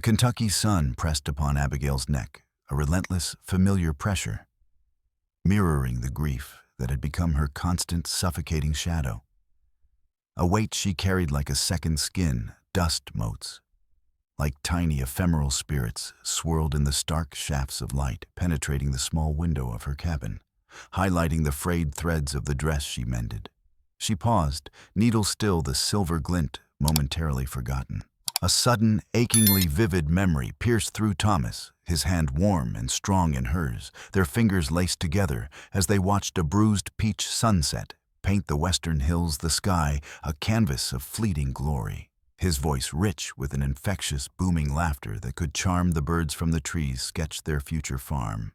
Kentucky sun pressed upon Abigail's neck, a relentless, familiar pressure, mirroring the grief that had become her constant, suffocating shadow. A weight she carried like a second skin, dust motes, like tiny ephemeral spirits swirled in the stark shafts of light penetrating the small window of her cabin, highlighting the frayed threads of the dress she mended. She paused, needle still, the silver glint momentarily forgotten. A sudden, achingly vivid memory pierced through Thomas, his hand warm and strong in hers, their fingers laced together as they watched a bruised peach sunset paint the western hills, the sky, a canvas of fleeting glory. His voice rich with an infectious, booming laughter that could charm the birds from the trees, sketched their future farm.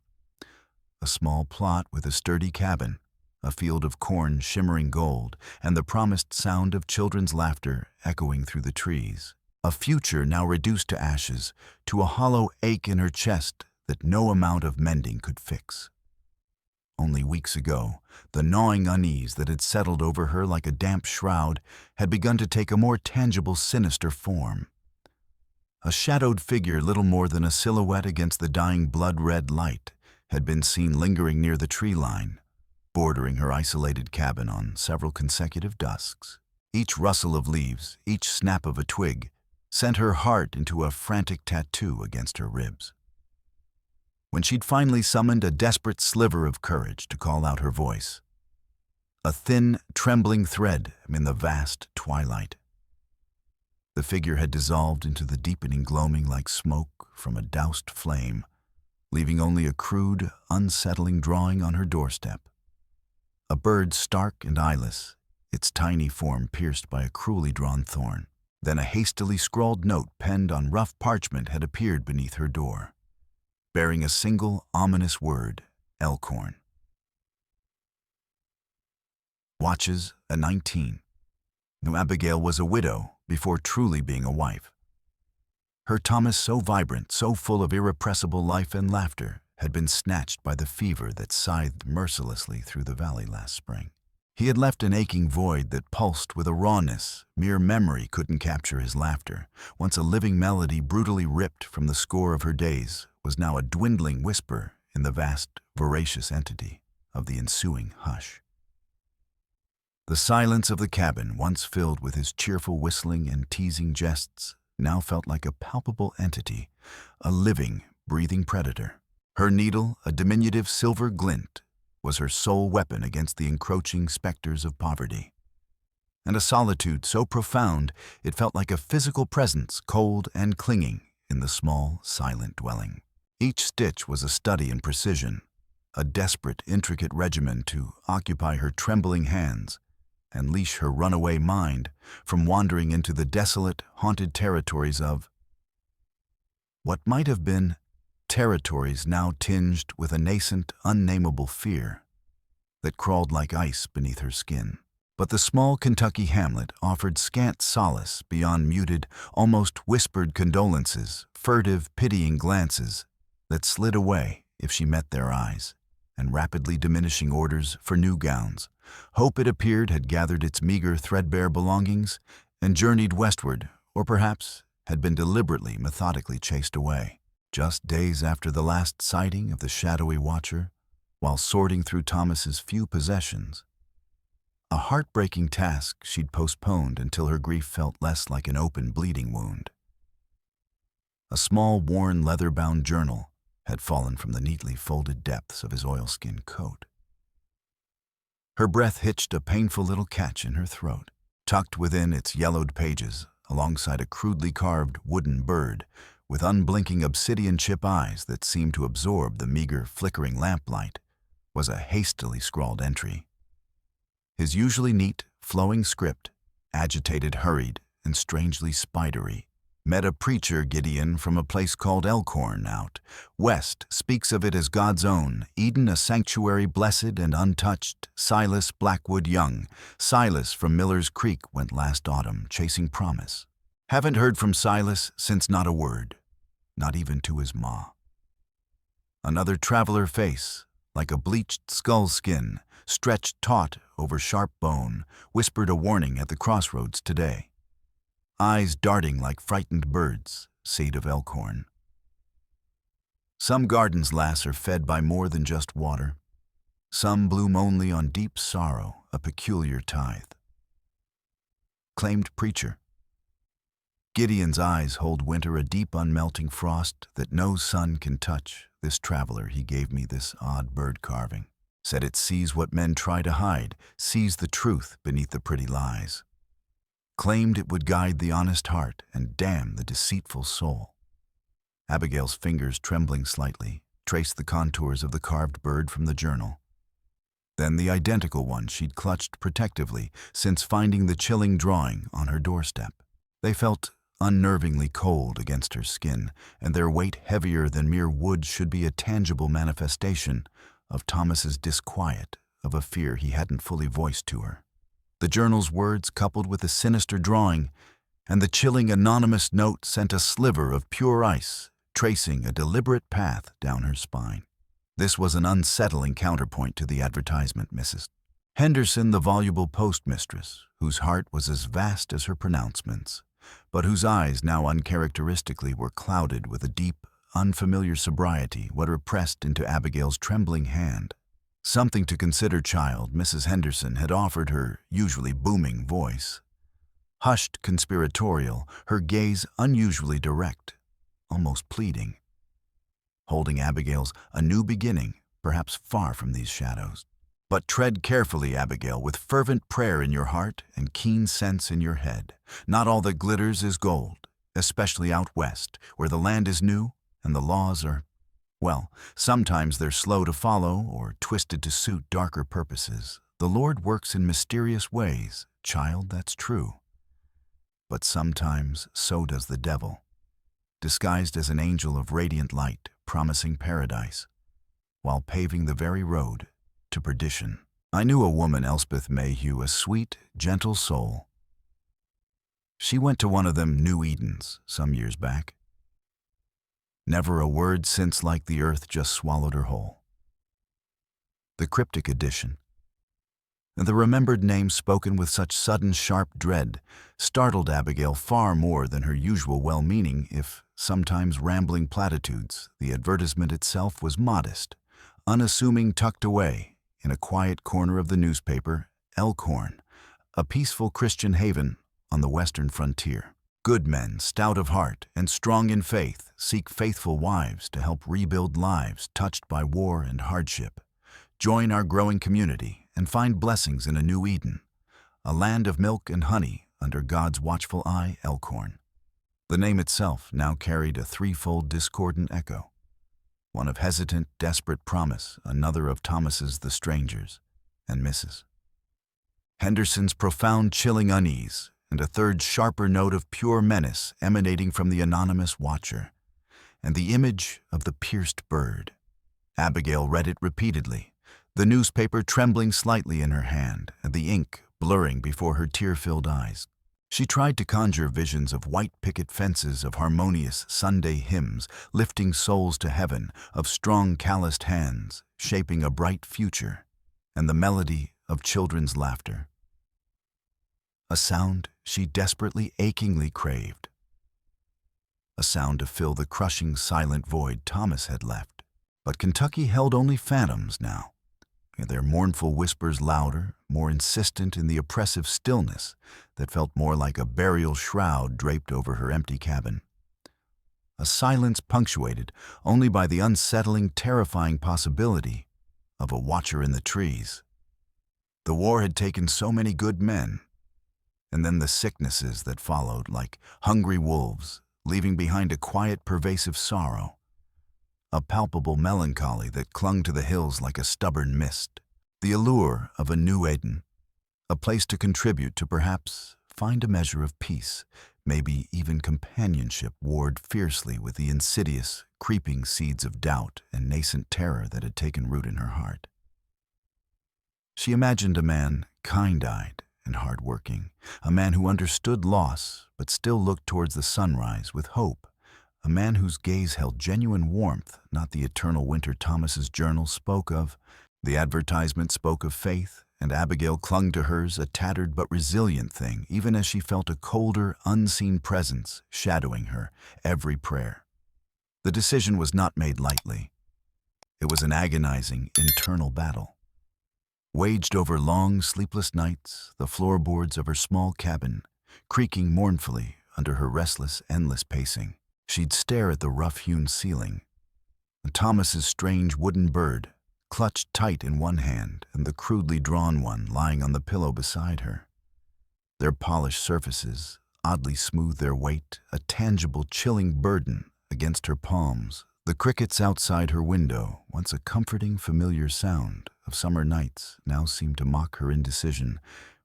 A small plot with a sturdy cabin, a field of corn shimmering gold, and the promised sound of children's laughter echoing through the trees. A future now reduced to ashes, to a hollow ache in her chest that no amount of mending could fix. Only weeks ago, the gnawing unease that had settled over her like a damp shroud had begun to take a more tangible, sinister form. A shadowed figure, little more than a silhouette against the dying blood-red light, had been seen lingering near the tree line, bordering her isolated cabin on several consecutive dusks. Each rustle of leaves, each snap of a twig, sent her heart into a frantic tattoo against her ribs. When she'd finally summoned a desperate sliver of courage to call out her voice, a thin, trembling thread in the vast twilight, the figure had dissolved into the deepening gloaming like smoke from a doused flame, leaving only a crude, unsettling drawing on her doorstep. A bird stark and eyeless, its tiny form pierced by a cruelly drawn thorn. Then a hastily scrawled note penned on rough parchment had appeared beneath her door, bearing a single ominous word, Elkhorn. Watches, a 19. Abigail was a widow before truly being a wife. Her Thomas, so vibrant, so full of irrepressible life and laughter, had been snatched by the fever that scythed mercilessly through the valley last spring. He had left an aching void that pulsed with a rawness mere memory couldn't capture. His laughter, once a living melody brutally ripped from the score of her days, was now a dwindling whisper in the vast, voracious entity of the ensuing hush. The silence of the cabin, once filled with his cheerful whistling and teasing jests, now felt like a palpable entity, a living, breathing predator. Her needle, a diminutive silver glint, was her sole weapon against the encroaching specters of poverty. And a solitude so profound it felt like a physical presence, cold and clinging, in the small, silent dwelling. Each stitch was a study in precision, a desperate, intricate regimen to occupy her trembling hands and leash her runaway mind from wandering into the desolate, haunted territories of what might have been territories now tinged with a nascent, unnameable fear that crawled like ice beneath her skin. But the small Kentucky hamlet offered scant solace beyond muted, almost whispered condolences, furtive, pitying glances that slid away if she met their eyes, and rapidly diminishing orders for new gowns. Hope, it appeared, had gathered its meager, threadbare belongings and journeyed westward, or perhaps had been deliberately, methodically chased away. Just days after the last sighting of the shadowy watcher, while sorting through Thomas's few possessions, a heartbreaking task she'd postponed until her grief felt less like an open, bleeding wound. A small, worn, leather-bound journal had fallen from the neatly folded depths of his oilskin coat. Her breath hitched a painful little catch in her throat. Tucked within its yellowed pages, alongside a crudely carved wooden bird with unblinking obsidian chip eyes that seemed to absorb the meager, flickering lamplight, was a hastily scrawled entry. His usually neat, flowing script, agitated, hurried, and strangely spidery, met a preacher Gideon from a place called Elkhorn out west, speaks of it as God's own, Eden, a sanctuary blessed and untouched. Silas Blackwood Young, Silas from Miller's Creek, went last autumn chasing promise. Haven't heard from Silas since, not a word, not even to his ma. Another traveler face, like a bleached skull skin, stretched taut over sharp bone, whispered a warning at the crossroads today. Eyes darting like frightened birds, seed of Elkhorn. Some gardens, lass, are fed by more than just water. Some bloom only on deep sorrow, a peculiar tithe. Claimed preacher. Gideon's eyes hold winter a deep unmelting frost that no sun can touch. This traveler, he gave me this odd bird carving. Said it sees what men try to hide, sees the truth beneath the pretty lies. Claimed it would guide the honest heart and damn the deceitful soul. Abigail's fingers, trembling slightly, traced the contours of the carved bird from the journal. Then the identical one she'd clutched protectively since finding the chilling drawing on her doorstep. They felt unnervingly cold against her skin, and their weight heavier than mere wood should be a tangible manifestation of Thomas's disquiet, of a fear he hadn't fully voiced to her. The journal's words, coupled with a sinister drawing, and the chilling anonymous note sent a sliver of pure ice, tracing a deliberate path down her spine. This was an unsettling counterpoint to the advertisement, Mrs. Henderson, the voluble postmistress, whose heart was as vast as her pronouncements, but whose eyes now uncharacteristically were clouded with a deep, unfamiliar sobriety, what pressed into Abigail's trembling hand. Something to consider, child, Mrs. Henderson had offered her usually booming voice. Hushed, conspiratorial, her gaze unusually direct, almost pleading. Holding Abigail's a new beginning, perhaps far from these shadows. But tread carefully, Abigail, with fervent prayer in your heart and keen sense in your head. Not all that glitters is gold, especially out west, where the land is new and the laws are, well, sometimes they're slow to follow or twisted to suit darker purposes. The Lord works in mysterious ways, child, that's true. But sometimes so does the devil, disguised as an angel of radiant light, promising paradise, while paving the very road to perdition. I knew a woman, Elspeth Mayhew, a sweet, gentle soul. She went to one of them New Edens some years back. Never a word since, like the earth just swallowed her whole. The cryptic edition, the remembered name spoken with such sudden sharp dread, startled Abigail far more than her usual well-meaning, if sometimes rambling platitudes. The advertisement itself was modest, unassuming, tucked away in a quiet corner of the newspaper, Elkhorn, a peaceful Christian haven on the western frontier. Good men, stout of heart and strong in faith, seek faithful wives to help rebuild lives touched by war and hardship. Join our growing community and find blessings in a new Eden, a land of milk and honey under God's watchful eye, Elkhorn. The name itself now carried a threefold discordant echo, one of hesitant, desperate promise, another of Thomas's the stranger's and Mrs. Henderson's profound, chilling unease, and a third sharper note of pure menace emanating from the anonymous watcher, and the image of the pierced bird. Abigail read it repeatedly, the newspaper trembling slightly in her hand and the ink blurring before her tear-filled eyes. She tried to conjure visions of white picket fences, of harmonious Sunday hymns lifting souls to heaven, of strong calloused hands shaping a bright future, and the melody of children's laughter. A sound she desperately, achingly craved. A sound to fill the crushing, silent void Thomas had left. But Kentucky held only phantoms now, their mournful whispers louder, more insistent in the oppressive stillness that felt more like a burial shroud draped over her empty cabin. A silence punctuated only by the unsettling, terrifying possibility of a watcher in the trees. The war had taken so many good men, and then the sicknesses that followed, like hungry wolves, leaving behind a quiet, pervasive sorrow, a palpable melancholy that clung to the hills like a stubborn mist. The allure of a new Eden, a place to contribute to, perhaps find a measure of peace, maybe even companionship, warred fiercely with the insidious, creeping seeds of doubt and nascent terror that had taken root in her heart. She imagined a man kind-eyed and hard-working, a man who understood loss but still looked towards the sunrise with hope, a man whose gaze held genuine warmth, not the eternal winter Thomas's journal spoke of. The advertisement spoke of faith and Abigail clung to hers, a tattered but resilient thing, even as she felt a colder, unseen presence shadowing her every prayer. The decision was not made lightly. It was an agonizing, internal battle. Waged over long, sleepless nights, the floorboards of her small cabin, creaking mournfully under her restless, endless pacing. She'd stare at the rough-hewn ceiling, and Thomas's strange wooden bird, clutched tight in one hand and the crudely drawn one lying on the pillow beside her. Their polished surfaces oddly smoothed their weight, a tangible, chilling burden against her palms. The crickets outside her window, once a comforting, familiar sound of summer nights, now seemed to mock her indecision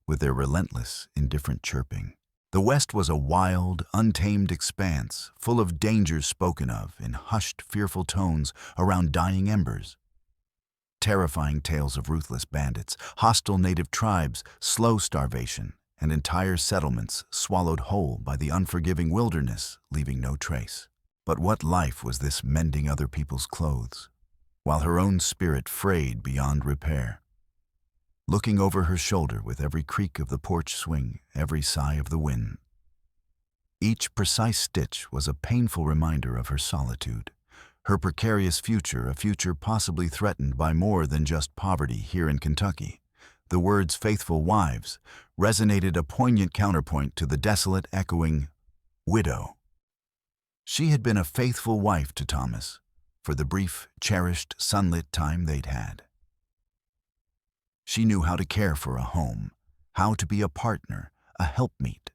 with their relentless, indifferent chirping. The West was a wild, untamed expanse, full of dangers spoken of in hushed, fearful tones around dying embers. Terrifying tales of ruthless bandits, hostile native tribes, slow starvation, and entire settlements swallowed whole by the unforgiving wilderness, leaving no trace. But what life was this mending other people's clothes, while her own spirit frayed beyond repair? Looking over her shoulder with every creak of the porch swing, every sigh of the wind. Each precise stitch was a painful reminder of her solitude, her precarious future, a future possibly threatened by more than just poverty here in Kentucky. The words "faithful wives" resonated, a poignant counterpoint to the desolate, echoing "widow." She had been a faithful wife to Thomas for the brief, cherished, sunlit time they'd had. She knew how to care for a home, how to be a partner, a helpmeet.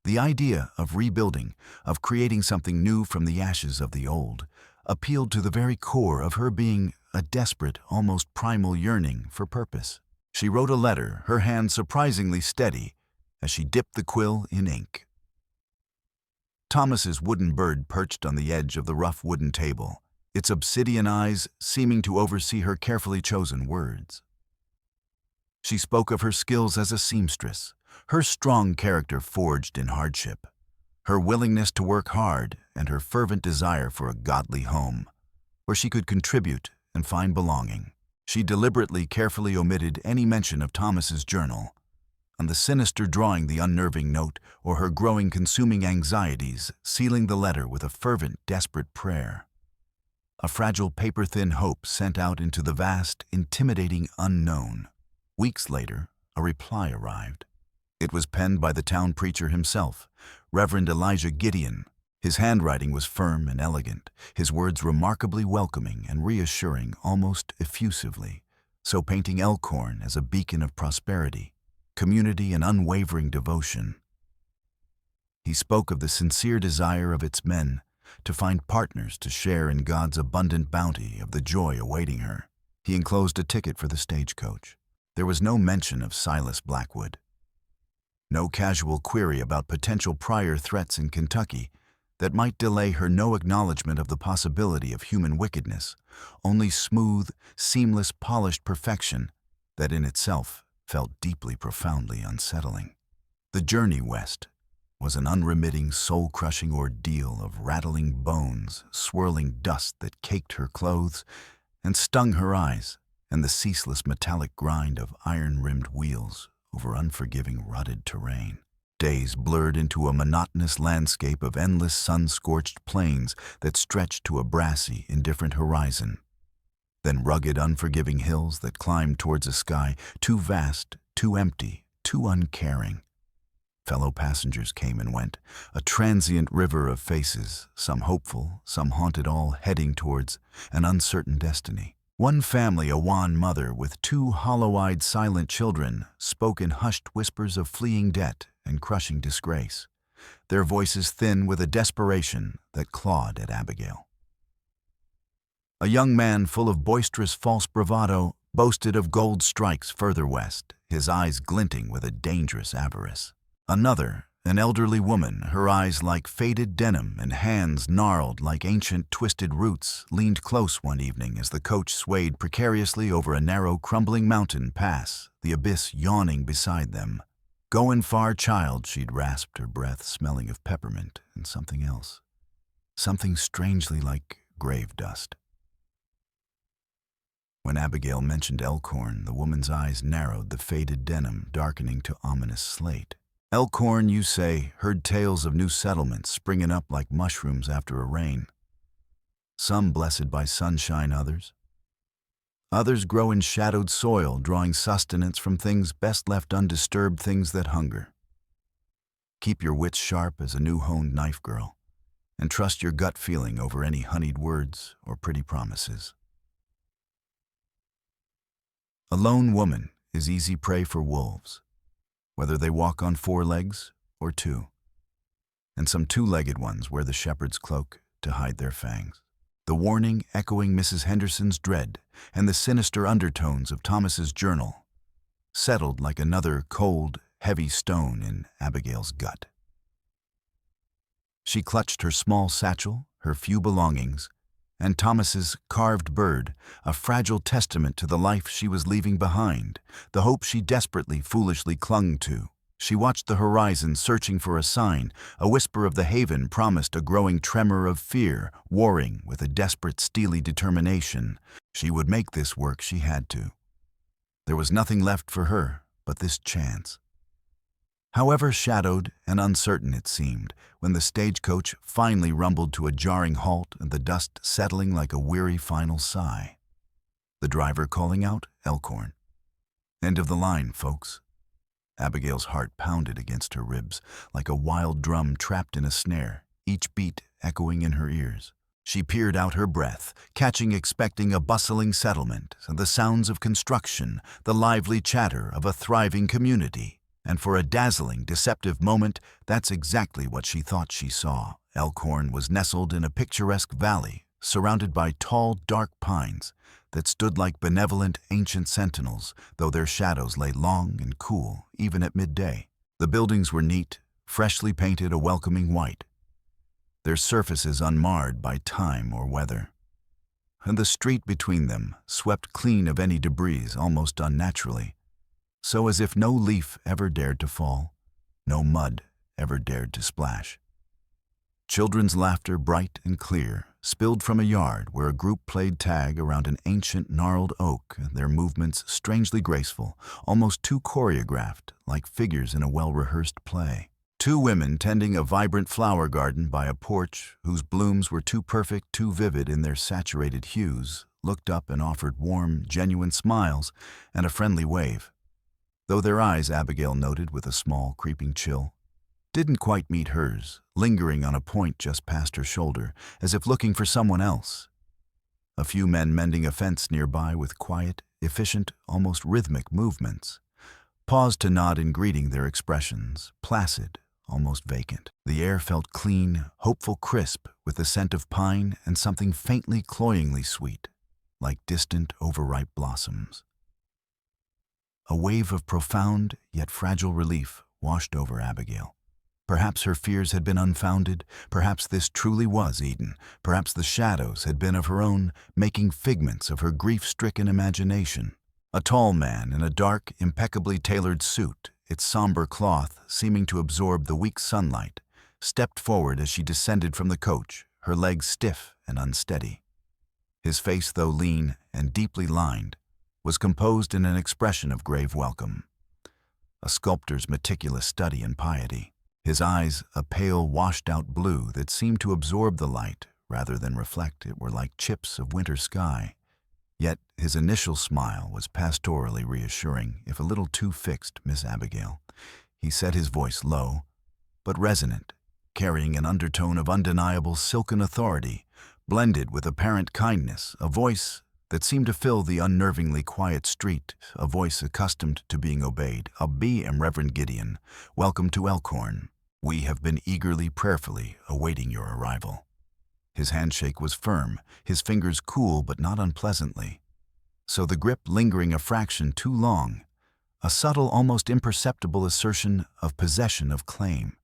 The idea of rebuilding, of creating something new from the ashes of the old, appealed to the very core of her being, a desperate, almost primal yearning for purpose. She wrote a letter, her hand surprisingly steady as she dipped the quill in ink. Thomas's wooden bird perched on the edge of the rough wooden table, its obsidian eyes seeming to oversee her carefully chosen words. She spoke of her skills as a seamstress, her strong character forged in hardship, her willingness to work hard, and her fervent desire for a godly home, where she could contribute and find belonging. She deliberately, carefully omitted any mention of Thomas's journal, and the sinister drawing, the unnerving note, or her growing, consuming anxieties, sealing the letter with a fervent, desperate prayer. A fragile, paper-thin hope sent out into the vast, intimidating unknown. Weeks later, a reply arrived. It was penned by the town preacher himself, Reverend Elijah Gideon. His handwriting was firm and elegant, his words remarkably welcoming and reassuring, almost effusively, so painting Elkhorn as a beacon of prosperity, community, and unwavering devotion. He spoke of the sincere desire of its men to find partners to share in God's abundant bounty, of the joy awaiting her. He enclosed a ticket for the stagecoach. There was no mention of Silas Blackwood. No casual query about potential prior threats in Kentucky that might delay her, no acknowledgement of the possibility of human wickedness, only smooth, seamless, polished perfection that in itself felt deeply, profoundly unsettling. The journey west was an unremitting, soul-crushing ordeal of rattling bones, swirling dust that caked her clothes and stung her eyes, and the ceaseless metallic grind of iron-rimmed wheels over unforgiving, rutted terrain. Days blurred into a monotonous landscape of endless sun-scorched plains that stretched to a brassy, indifferent horizon. Then rugged, unforgiving hills that climbed towards a sky too vast, too empty, too uncaring. Fellow passengers came and went, a transient river of faces, some hopeful, some haunted, all heading towards an uncertain destiny. One family, a wan mother with two hollow-eyed, silent children, spoke in hushed whispers of fleeing debt and crushing disgrace, their voices thin with a desperation that clawed at Abigail. A young man full of boisterous false bravado boasted of gold strikes further west, his eyes glinting with a dangerous avarice. Another, an elderly woman, her eyes like faded denim and hands gnarled like ancient twisted roots, leaned close one evening as the coach swayed precariously over a narrow, crumbling mountain pass, the abyss yawning beside them. "Goin' far, child," she'd rasped, her breath smelling of peppermint and something else, something strangely like grave dust. When Abigail mentioned Elkhorn, the woman's eyes narrowed, the faded denim darkening to ominous slate. Elkhorn, you say, heard tales of new settlements springing up like mushrooms after a rain. Some blessed by sunshine, others grow in shadowed soil, drawing sustenance from things best left undisturbed, things that hunger. Keep your wits sharp as a new honed knife, girl, and trust your gut feeling over any honeyed words or pretty promises. A lone woman is easy prey for wolves, whether they walk on 4 legs or 2, and some 2-legged ones wear the shepherd's cloak to hide their fangs. The warning echoing Mrs. Henderson's dread and the sinister undertones of Thomas's journal settled like another cold, heavy stone in Abigail's gut. She clutched her small satchel, her few belongings, and Thomas's carved bird, a fragile testament to the life she was leaving behind, the hope she desperately, foolishly clung to. She watched the horizon, searching for a sign. A whisper of the haven promised a growing tremor of fear, warring with a desperate, steely determination. She would make this work, she had to. There was nothing left for her but this chance. However shadowed and uncertain it seemed, when the stagecoach finally rumbled to a jarring halt and the dust settling like a weary final sigh. The driver calling out, "Elkhorn. End of the line, folks." Abigail's heart pounded against her ribs like a wild drum trapped in a snare, each beat echoing in her ears. She peered out her breath, expecting a bustling settlement, the sounds of construction, the lively chatter of a thriving community. And for a dazzling, deceptive moment, that's exactly what she thought she saw. Elkhorn was nestled in a picturesque valley, surrounded by tall, dark pines that stood like benevolent, ancient sentinels, though their shadows lay long and cool, even at midday. The buildings were neat, freshly painted a welcoming white, their surfaces unmarred by time or weather. And the street between them, swept clean of any debris almost unnaturally, so as if no leaf ever dared to fall, no mud ever dared to splash. Children's laughter, bright and clear, spilled from a yard where a group played tag around an ancient gnarled oak, their movements strangely graceful, almost too choreographed, like figures in a well-rehearsed play. 2 women tending a vibrant flower garden by a porch whose blooms were too perfect, too vivid in their saturated hues, looked up and offered warm, genuine smiles and a friendly wave. Though their eyes, Abigail noted with a small, creeping chill, didn't quite meet hers, lingering on a point just past her shoulder, as if looking for someone else. A few men mending a fence nearby with quiet, efficient, almost rhythmic movements, paused to nod in greeting, their expressions placid, almost vacant. The air felt clean, hopeful, crisp, with the scent of pine and something faintly, cloyingly sweet, like distant, overripe blossoms. A wave of profound, yet fragile relief washed over Abigail. Perhaps her fears had been unfounded, perhaps this truly was Eden, perhaps the shadows had been of her own, making figments of her grief-stricken imagination. A tall man in a dark, impeccably tailored suit, its somber cloth seeming to absorb the weak sunlight, stepped forward as she descended from the coach, her legs stiff and unsteady. His face, though lean and deeply lined, was composed in an expression of grave welcome, a sculptor's meticulous study in piety. His eyes, a pale, washed-out blue that seemed to absorb the light rather than reflect it, were like chips of winter sky. Yet his initial smile was pastorally reassuring, if a little too fixed, "Miss Abigail." He said, his voice low, but resonant, carrying an undertone of undeniable silken authority, blended with apparent kindness, a voice that seemed to fill the unnervingly quiet street, a voice accustomed to being obeyed. "Abi and Reverend Gideon, welcome to Elkhorn. We have been eagerly, prayerfully awaiting your arrival." His handshake was firm, his fingers cool but not unpleasantly, so the grip lingering a fraction too long, a subtle, almost imperceptible assertion of possession of claim.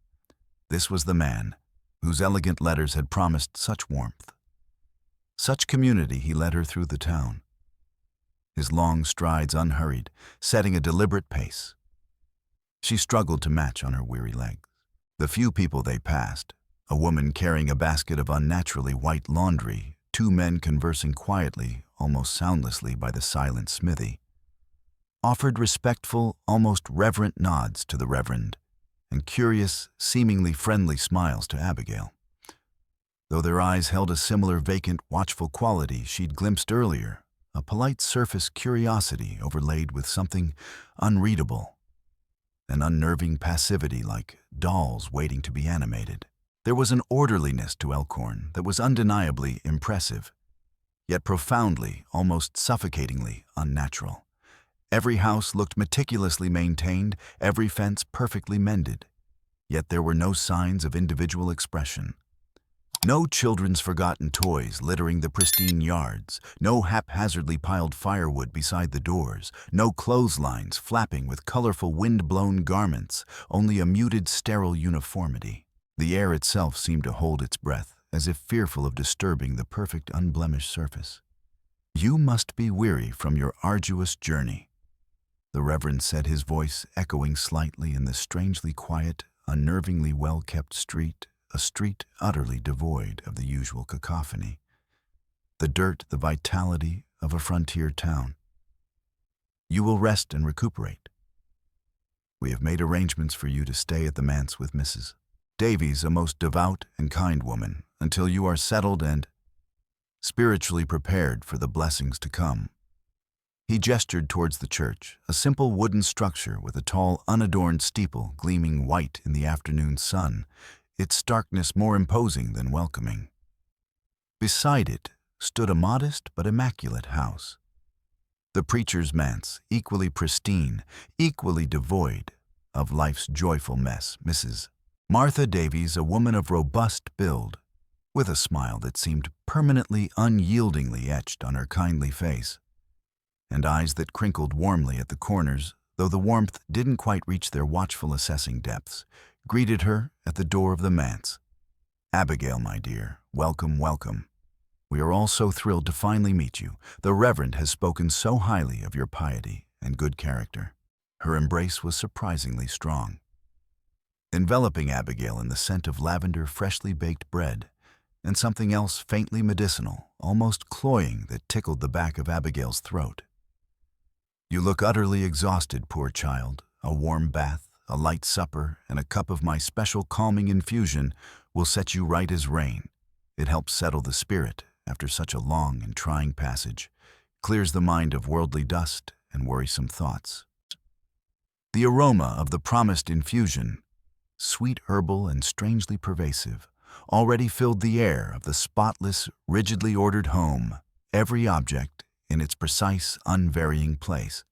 This was the man whose elegant letters had promised such warmth, such community. He led her through the town, his long strides unhurried, setting a deliberate pace. She struggled to match on her weary legs. The few people they passed, a woman carrying a basket of unnaturally white laundry, 2 men conversing quietly, almost soundlessly by the silent smithy, offered respectful, almost reverent nods to the Reverend, and curious, seemingly friendly smiles to Abigail. Though their eyes held a similar vacant, watchful quality she'd glimpsed earlier, a polite surface curiosity overlaid with something unreadable, an unnerving passivity like dolls waiting to be animated. There was an orderliness to Elkhorn that was undeniably impressive, yet profoundly, almost suffocatingly unnatural. Every house looked meticulously maintained, every fence perfectly mended, yet there were no signs of individual expression. No children's forgotten toys littering the pristine yards, no haphazardly piled firewood beside the doors, no clotheslines flapping with colorful wind-blown garments, only a muted sterile uniformity. The air itself seemed to hold its breath, as if fearful of disturbing the perfect unblemished surface. "You must be weary from your arduous journey," the Reverend said, his voice echoing slightly in the strangely quiet, unnervingly well-kept street, a street utterly devoid of the usual cacophony, the dirt, the vitality of a frontier town. "You will rest and recuperate. We have made arrangements for you to stay at the manse with Mrs. Davies, a most devout and kind woman, until you are settled and spiritually prepared for the blessings to come." He gestured towards the church, a simple wooden structure with a tall, unadorned steeple gleaming white in the afternoon sun, its starkness more imposing than welcoming. Beside it stood a modest but immaculate house. The preacher's manse, equally pristine, equally devoid of life's joyful mess. Mrs. Martha Davies, a woman of robust build, with a smile that seemed permanently, unyieldingly etched on her kindly face, and eyes that crinkled warmly at the corners, though the warmth didn't quite reach their watchful assessing depths, greeted her at the door of the manse. "Abigail, my dear, welcome, welcome. We are all so thrilled to finally meet you. The Reverend has spoken so highly of your piety and good character." Her embrace was surprisingly strong, enveloping Abigail in the scent of lavender, freshly baked bread, and something else faintly medicinal, almost cloying, that tickled the back of Abigail's throat. "You look utterly exhausted, poor child. A warm bath, a light supper, and a cup of my special calming infusion will set you right as rain. It helps settle the spirit after such a long and trying passage, clears the mind of worldly dust and worrisome thoughts." The aroma of the promised infusion, sweet, herbal, and strangely pervasive, already filled the air of the spotless, rigidly ordered home, every object in its precise, unvarying place.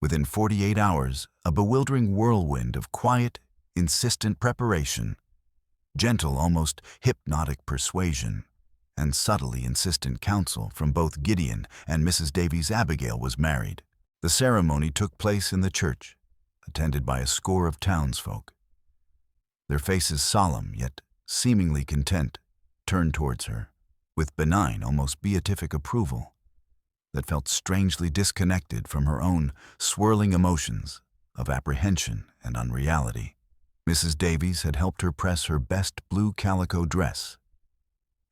Within 48 hours, a bewildering whirlwind of quiet, insistent preparation, gentle, almost hypnotic persuasion, and subtly insistent counsel from both Gideon and Mrs. Davies. Abigail was married. The ceremony took place in the church, attended by a score of townsfolk. Their faces solemn, yet seemingly content, turned towards her, with benign, almost beatific approval that felt strangely disconnected from her own swirling emotions of apprehension and unreality. Mrs. Davies had helped her press her best blue calico dress,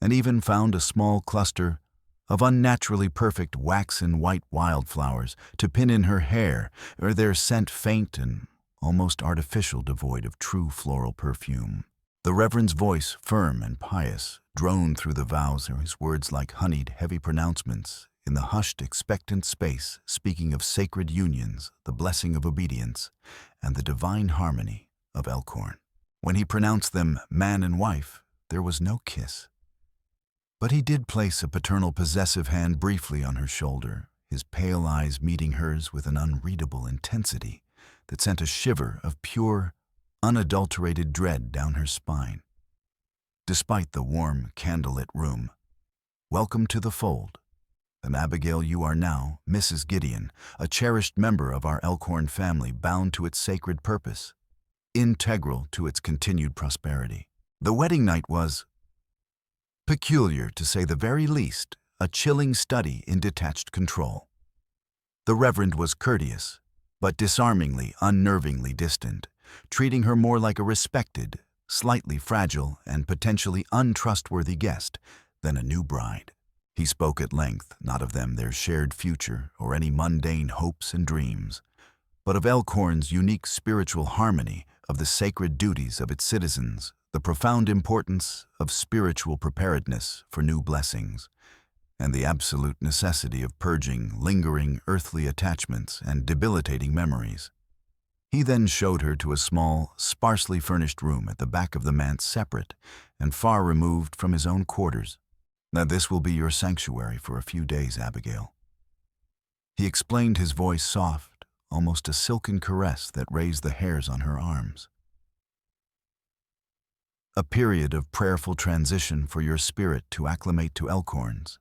and even found a small cluster of unnaturally perfect waxen white wildflowers to pin in her hair, or their scent faint and almost artificial, devoid of true floral perfume. The Reverend's voice, firm and pious, droned through the vows, his words like honeyed, heavy pronouncements in the hushed, expectant space, speaking of sacred unions, the blessing of obedience, and the divine harmony of Elkhorn. When he pronounced them man and wife, there was no kiss. But he did place a paternal possessive hand briefly on her shoulder, his pale eyes meeting hers with an unreadable intensity that sent a shiver of pure, unadulterated dread down her spine. Despite the warm, candlelit room, "Welcome to the fold. And Abigail, you are now Mrs. Gideon, a cherished member of our Elkhorn family, bound to its sacred purpose, integral to its continued prosperity." The wedding night was peculiar, to say the very least, a chilling study in detached control. The Reverend was courteous, but disarmingly, unnervingly distant, treating her more like a respected, slightly fragile, and potentially untrustworthy guest than a new bride. He spoke at length, not of them their shared future or any mundane hopes and dreams, but of Elkhorn's unique spiritual harmony, of the sacred duties of its citizens, the profound importance of spiritual preparedness for new blessings, and the absolute necessity of purging lingering earthly attachments and debilitating memories. He then showed her to a small, sparsely furnished room at the back of the manse, separate and far removed from his own quarters. "Now this will be your sanctuary for a few days, Abigail." He explained, his voice soft, almost a silken caress that raised the hairs on her arms. "A period of prayerful transition for your spirit to acclimate to Elkhorn's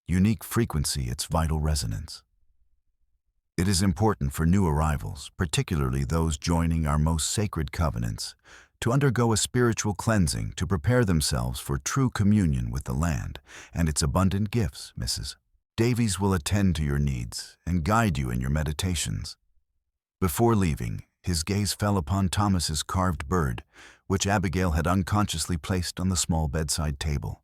unique frequency, its vital resonance. It is important for new arrivals, particularly those joining our most sacred covenants, to undergo a spiritual cleansing to prepare themselves for true communion with the land and its abundant gifts, Mrs. Davies will attend to your needs and guide you in your meditations." Before leaving, his gaze fell upon Thomas's carved bird, which Abigail had unconsciously placed on the small bedside table.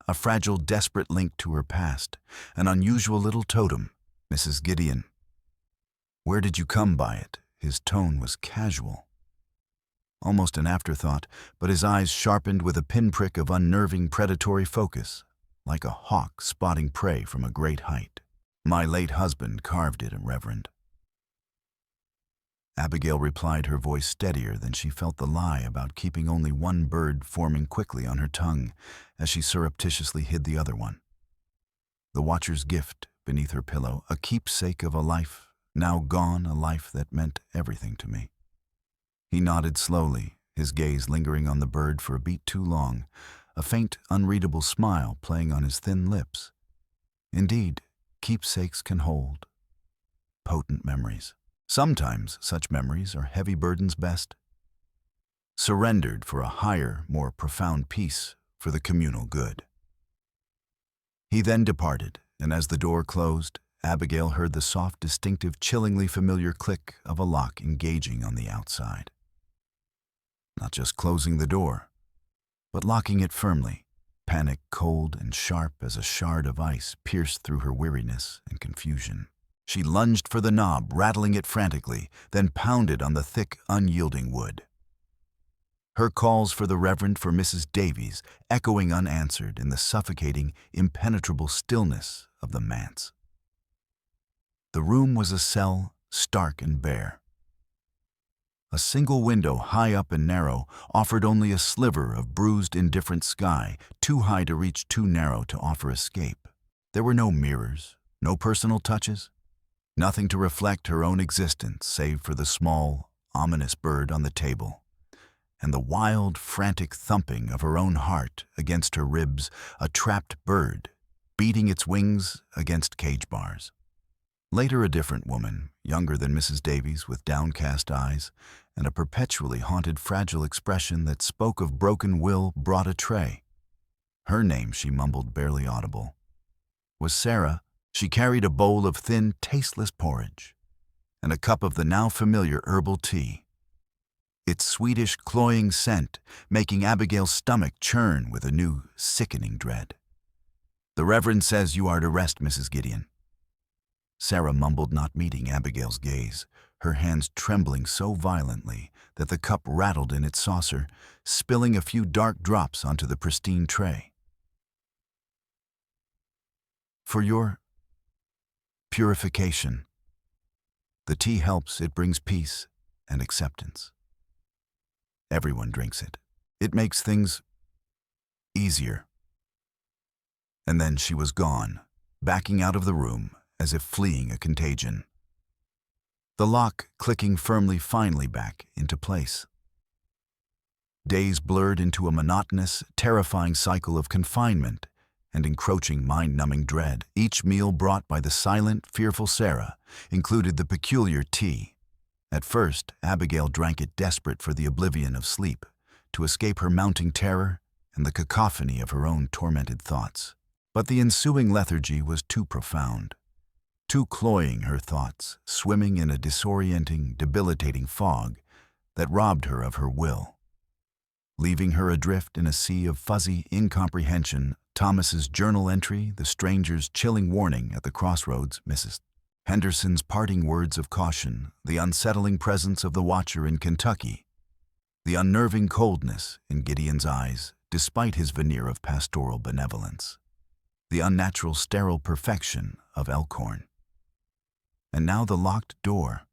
A fragile, desperate link to her past, an unusual little totem. "Mrs. Gideon, where did you come by it?" His tone was casual, almost an afterthought, but his eyes sharpened with a pinprick of unnerving predatory focus, like a hawk spotting prey from a great height. "My late husband carved it, Reverend." Abigail replied, her voice steadier than she felt the lie about keeping only one bird forming quickly on her tongue as she surreptitiously hid the other one. The watcher's gift beneath her pillow, a keepsake of a life now gone, a life that meant everything to me. He nodded slowly, his gaze lingering on the bird for a beat too long, a faint, unreadable smile playing on his thin lips. Indeed, keepsakes can hold potent memories. Sometimes such memories are heavy burdens best surrendered for a higher, more profound peace for the communal good. He then departed, and as the door closed, Abigail heard the soft, distinctive, chillingly familiar click of a lock engaging on the outside. Not just closing the door, but locking it firmly. Panic, cold and sharp as a shard of ice, pierced through her weariness and confusion. She lunged for the knob, rattling it frantically, then pounded on the thick, unyielding wood. Her calls for the Reverend, for Mrs. Davies, echoing unanswered in the suffocating, impenetrable stillness of the manse. The room was a cell, stark and bare. A single window, high up and narrow, offered only a sliver of bruised, indifferent sky, too high to reach, too narrow to offer escape. There were no mirrors, no personal touches, nothing to reflect her own existence save for the small, ominous bird on the table, and the wild, frantic thumping of her own heart against her ribs, a trapped bird, beating its wings against cage bars. Later, a different woman, younger than Mrs. Davies, with downcast eyes and a perpetually haunted, fragile expression that spoke of broken will, brought a tray. Her name, she mumbled, barely audible, was Sarah. She carried a bowl of thin, tasteless porridge and a cup of the now familiar herbal tea, its sweetish, cloying scent making Abigail's stomach churn with a new, sickening dread. "The Reverend says you are to rest, Mrs. Gideon." Sarah mumbled, not meeting Abigail's gaze, her hands trembling so violently that the cup rattled in its saucer, spilling a few dark drops onto the pristine tray. "For your purification. The tea helps, it brings peace and acceptance. Everyone drinks it. It makes things easier." And then she was gone, backing out of the room as if fleeing a contagion. The lock clicking firmly, finally back into place. Days blurred into a monotonous, terrifying cycle of confinement and encroaching, mind-numbing dread. Each meal brought by the silent, fearful Sarah included the peculiar tea. At first, Abigail drank it, desperate for the oblivion of sleep, to escape her mounting terror and the cacophony of her own tormented thoughts. But the ensuing lethargy was too profound, too cloying her thoughts, swimming in a disorienting, debilitating fog that robbed her of her will, leaving her adrift in a sea of fuzzy incomprehension Thomas's journal entry, the stranger's chilling warning at the crossroads, Mrs. Henderson's parting words of caution, the unsettling presence of the watcher in Kentucky, the unnerving coldness in Gideon's eyes, despite his veneer of pastoral benevolence, the unnatural sterile perfection of Elkhorn. And now the locked door.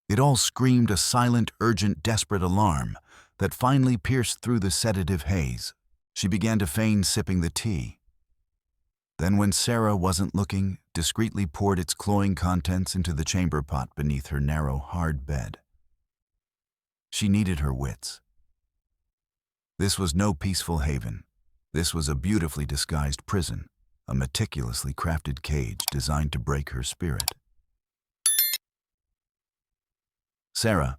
It all screamed a silent, urgent, desperate alarm that finally pierced through the sedative haze. She began to feign sipping the tea. Then, when Sarah wasn't looking, discreetly poured its cloying contents into the chamber pot beneath her narrow, hard bed. She needed her wits. This was no peaceful haven. This was a beautifully disguised prison, a meticulously crafted cage designed to break her spirit. "Sarah,"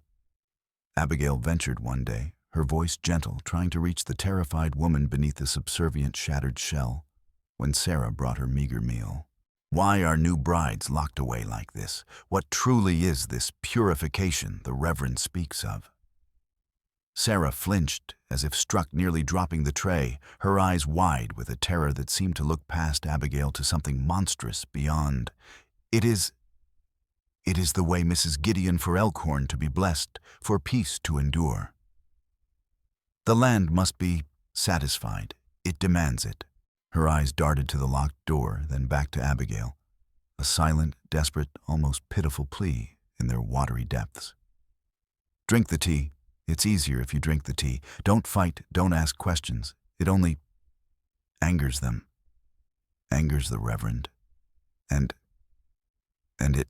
Abigail ventured one day, her voice gentle, trying to reach the terrified woman beneath the subservient, shattered shell, when Sarah brought her meager meal. "Why are new brides locked away like this? What truly is this purification the Reverend speaks of?" Sarah flinched, as if struck, nearly dropping the tray, her eyes wide with a terror that seemed to look past Abigail to something monstrous beyond. It is the way Mrs. Gideon for Elkhorn to be blessed, for peace to endure. The land must be satisfied. It demands it." Her eyes darted to the locked door, then back to Abigail, a silent, desperate, almost pitiful plea in their watery depths. "Drink the tea. It's easier if you drink the tea. Don't fight, don't ask questions. It only angers them, angers the Reverend. And it—"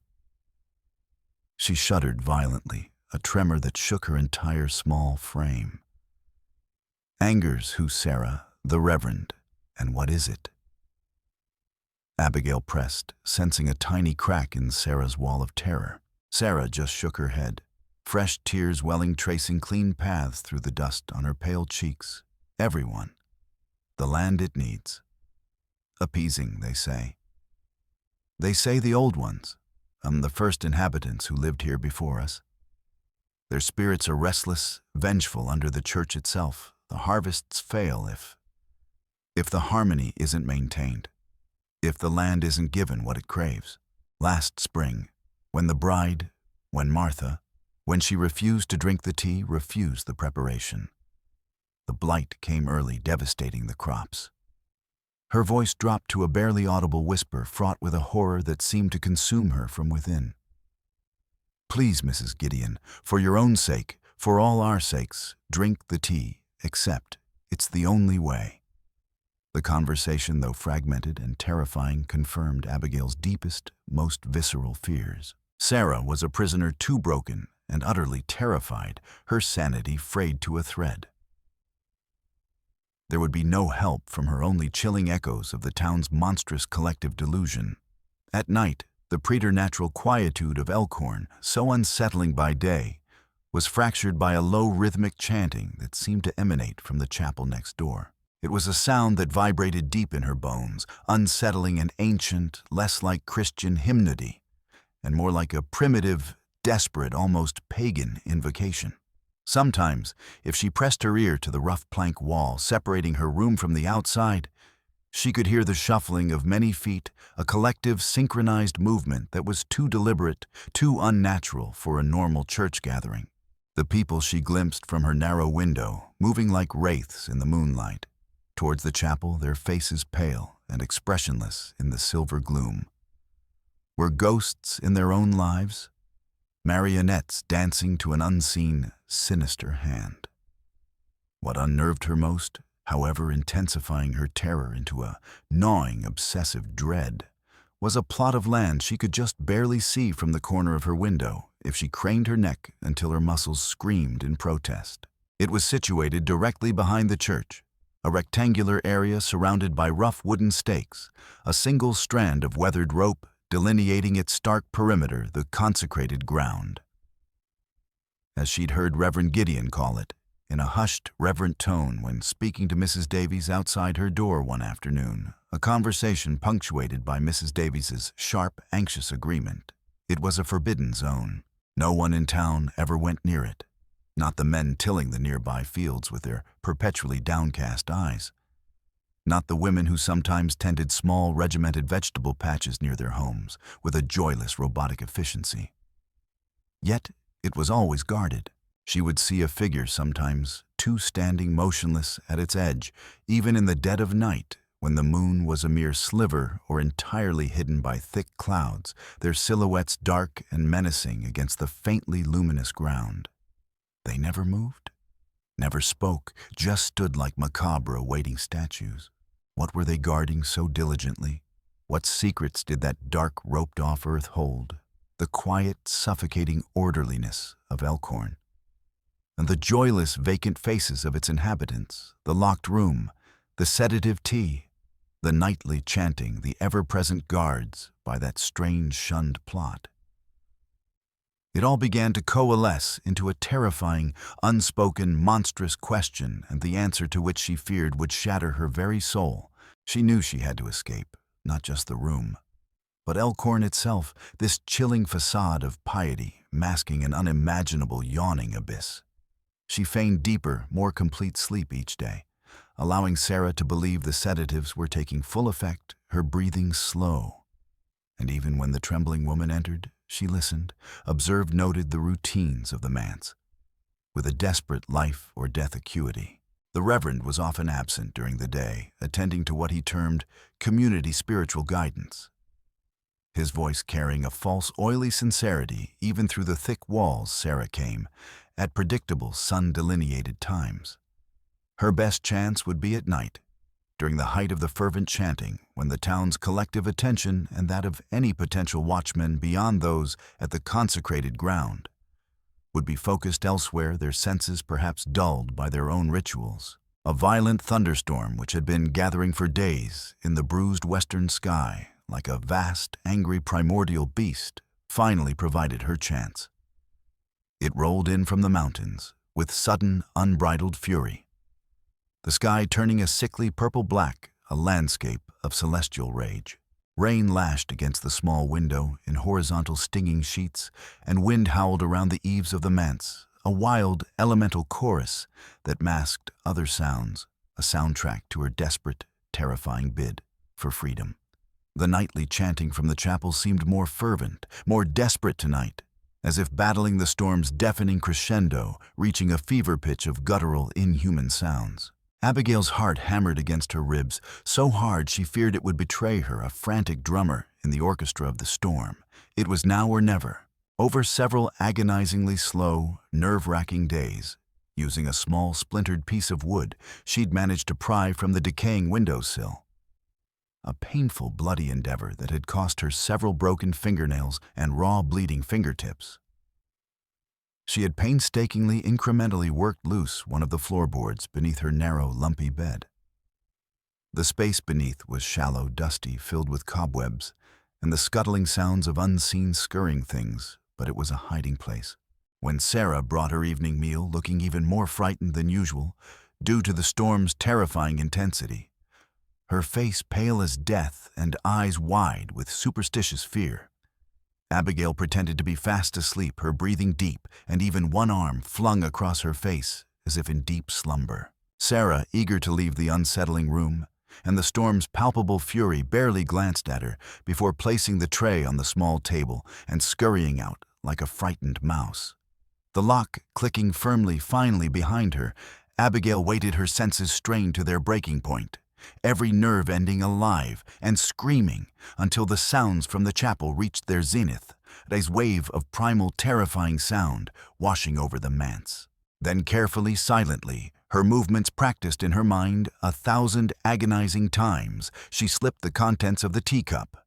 She shuddered violently, a tremor that shook her entire small frame. "Angers who, Sarah? The Reverend. And what is it?" Abigail pressed, sensing a tiny crack in Sarah's wall of terror. Sarah just shook her head, fresh tears welling, tracing clean paths through the dust on her pale cheeks. "Everyone. The land it needs. Appeasing, they say. They say the old ones, the first inhabitants who lived here before us. Their spirits are restless, vengeful under the church itself. The harvests fail if the harmony isn't maintained, if the land isn't given what it craves. Last spring, when Martha, when she refused to drink the tea, refused the preparation, the blight came early, devastating the crops." Her voice dropped to a barely audible whisper, fraught with a horror that seemed to consume her from within. "Please, Mrs. Gideon, for your own sake, for all our sakes, drink the tea. Accept. It's the only way." The conversation, though fragmented and terrifying, confirmed Abigail's deepest, most visceral fears. Sarah was a prisoner too broken and utterly terrified, her sanity frayed to a thread. There would be no help from her, only chilling echoes of the town's monstrous collective delusion. At night, the preternatural quietude of Elkhorn, so unsettling by day, was fractured by a low rhythmic chanting that seemed to emanate from the chapel next door. It was a sound that vibrated deep in her bones, unsettling and ancient, less like Christian hymnody, and more like a primitive, desperate, almost pagan invocation. Sometimes, if she pressed her ear to the rough plank wall separating her room from the outside, she could hear the shuffling of many feet, a collective, synchronized movement that was too deliberate, too unnatural for a normal church gathering. The people she glimpsed from her narrow window, moving like wraiths in the moonlight, towards the chapel, their faces pale and expressionless in the silver gloom, were ghosts in their own lives, marionettes dancing to an unseen, sinister hand. What unnerved her most, however, intensifying her terror into a gnawing, obsessive dread, was a plot of land she could just barely see from the corner of her window if she craned her neck until her muscles screamed in protest. It was situated directly behind the church, a rectangular area surrounded by rough wooden stakes, a single strand of weathered rope delineating its stark perimeter, the consecrated ground. As she'd heard Reverend Gideon call it, in a hushed, reverent tone when speaking to Mrs. Davies outside her door one afternoon, a conversation punctuated by Mrs. Davies's sharp, anxious agreement. It was a forbidden zone. No one in town ever went near it, not the men tilling the nearby fields with their perpetually downcast eyes. Not the women who sometimes tended small regimented vegetable patches near their homes with a joyless robotic efficiency. Yet it was always guarded. She would see a figure sometimes, two standing motionless at its edge, even in the dead of night, when the moon was a mere sliver or entirely hidden by thick clouds, their silhouettes dark and menacing against the faintly luminous ground. They never moved, never spoke, just stood like macabre awaiting statues. What were they guarding so diligently? What secrets did that dark roped-off earth hold? The quiet, suffocating orderliness of Elkhorn, and the joyless, vacant faces of its inhabitants, the locked room, the sedative tea, the nightly chanting, the ever-present guards by that strange, shunned plot. It all began to coalesce into a terrifying, unspoken, monstrous question, and the answer to which she feared would shatter her very soul. She knew she had to escape, not just the room, but Elkhorn itself, this chilling facade of piety, masking an unimaginable yawning abyss. She feigned deeper, more complete sleep each day, allowing Sarah to believe the sedatives were taking full effect, her breathing slow. And even when the trembling woman entered, she listened, observed, noted the routines of the manse. With a desperate life or death acuity, the Reverend was often absent during the day, attending to what he termed community spiritual guidance. His voice carrying a false, oily sincerity even through the thick walls. Sarah came, at predictable, sun-delineated times. Her best chance would be at night, during the height of the fervent chanting, when the town's collective attention and that of any potential watchmen beyond those at the consecrated ground would be focused elsewhere, their senses perhaps dulled by their own rituals. A violent thunderstorm which had been gathering for days in the bruised western sky, like a vast, angry primordial beast, finally provided her chance. It rolled in from the mountains with sudden, unbridled fury, the sky turning a sickly purple-black, a landscape of celestial rage. Rain lashed against the small window in horizontal stinging sheets, and wind howled around the eaves of the manse, a wild, elemental chorus that masked other sounds, a soundtrack to her desperate, terrifying bid for freedom. The nightly chanting from the chapel seemed more fervent, more desperate tonight, as if battling the storm's deafening crescendo, reaching a fever pitch of guttural, inhuman sounds. Abigail's heart hammered against her ribs, so hard she feared it would betray her, a frantic drummer in the orchestra of the storm. It was now or never. Over several agonizingly slow, nerve-wracking days, using a small splintered piece of wood she'd managed to pry from the decaying windowsill. A painful, bloody endeavor that had cost her several broken fingernails and raw, bleeding fingertips. She had painstakingly, incrementally worked loose one of the floorboards beneath her narrow, lumpy bed. The space beneath was shallow, dusty, filled with cobwebs, and the scuttling sounds of unseen scurrying things, but it was a hiding place. When Sarah brought her evening meal, looking even more frightened than usual, due to the storm's terrifying intensity, her face pale as death and eyes wide with superstitious fear, Abigail pretended to be fast asleep, her breathing deep, and even one arm flung across her face as if in deep slumber. Sarah, eager to leave the unsettling room, and the storm's palpable fury, barely glanced at her before placing the tray on the small table and scurrying out like a frightened mouse. The lock clicking firmly, finally behind her, Abigail waited, her senses strained to their breaking point, every nerve ending alive and screaming until the sounds from the chapel reached their zenith, a wave of primal, terrifying sound washing over the manse. Then carefully, silently, her movements practiced in her mind 1,000 agonizing times, she slipped the contents of the teacup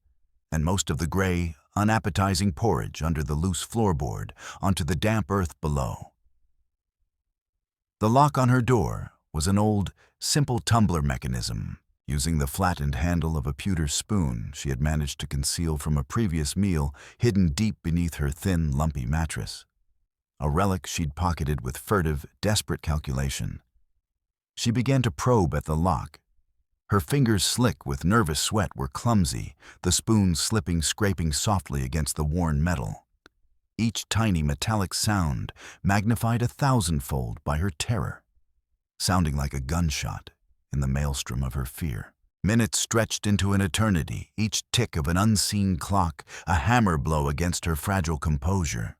and most of the gray, unappetizing porridge under the loose floorboard onto the damp earth below. The lock on her door was an old, simple tumbler mechanism, using the flattened handle of a pewter spoon she had managed to conceal from a previous meal hidden deep beneath her thin, lumpy mattress, a relic she'd pocketed with furtive, desperate calculation. She began to probe at the lock. Her fingers, slick with nervous sweat, were clumsy, the spoon slipping, scraping softly against the worn metal. Each tiny metallic sound magnified 1,000-fold by her terror, sounding like a gunshot, in the maelstrom of her fear. Minutes stretched into an eternity, each tick of an unseen clock, a hammer blow against her fragile composure.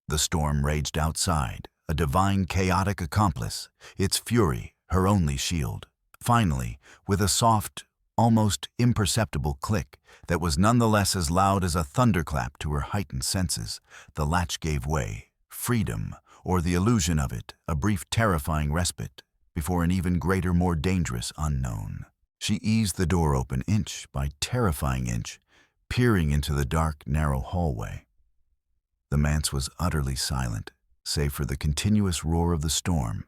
The storm raged outside, a divine chaotic accomplice, its fury her only shield. Finally, with a soft, almost imperceptible click that was nonetheless as loud as a thunderclap to her heightened senses, the latch gave way. Freedom, or the illusion of it, a brief terrifying respite before an even greater, more dangerous unknown. She eased the door open inch by terrifying inch, peering into the dark, narrow hallway. The manse was utterly silent, save for the continuous roar of the storm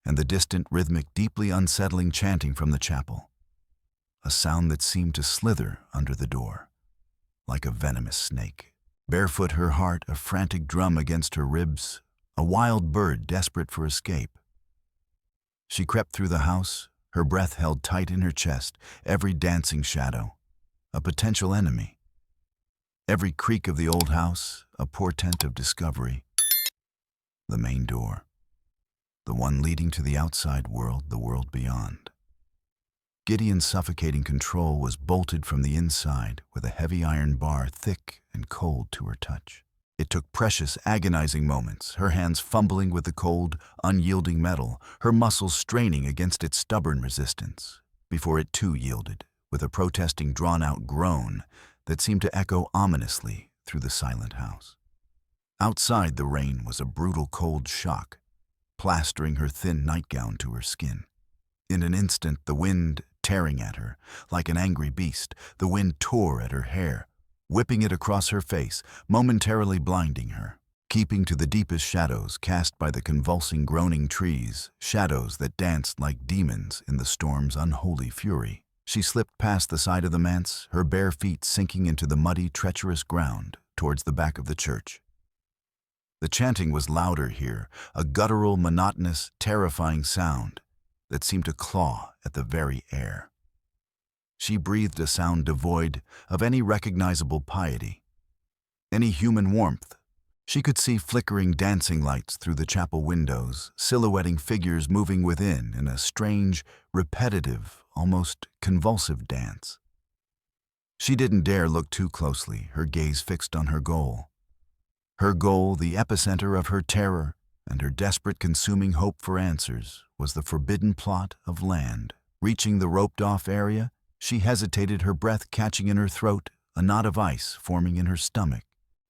and the distant, rhythmic, deeply unsettling chanting from the chapel, a sound that seemed to slither under the door, like a venomous snake. Barefoot, her heart a frantic drum against her ribs, a wild bird desperate for escape. She crept through the house, her breath held tight in her chest, every dancing shadow a potential enemy. Every creak of the old house a portent of discovery. The main door, the one leading to the outside world, the world beyond. Gideon's suffocating control was bolted from the inside with a heavy iron bar thick and cold to her touch. It took precious, agonizing moments, her hands fumbling with the cold, unyielding metal, her muscles straining against its stubborn resistance, before it too yielded, with a protesting, drawn-out groan that seemed to echo ominously through the silent house. Outside, the rain was a brutal cold shock, plastering her thin nightgown to her skin. In an instant, the wind tearing at her, like an angry beast, the wind tore at her hair, whipping it across her face, momentarily blinding her. Keeping to the deepest shadows cast by the convulsing, groaning trees, shadows that danced like demons in the storm's unholy fury, she slipped past the side of the manse, her bare feet sinking into the muddy, treacherous ground towards the back of the church. The chanting was louder here, a guttural, monotonous, terrifying sound that seemed to claw at the very air. She breathed a sound devoid of any recognizable piety, any human warmth. She could see flickering dancing lights through the chapel windows, silhouetting figures moving within in a strange, repetitive, almost convulsive dance. She didn't dare look too closely, her gaze fixed on her goal. Her goal, the epicenter of her terror and her desperate, consuming hope for answers, was the forbidden plot of land. Reaching the roped-off area, she hesitated, her breath catching in her throat, a knot of ice forming in her stomach.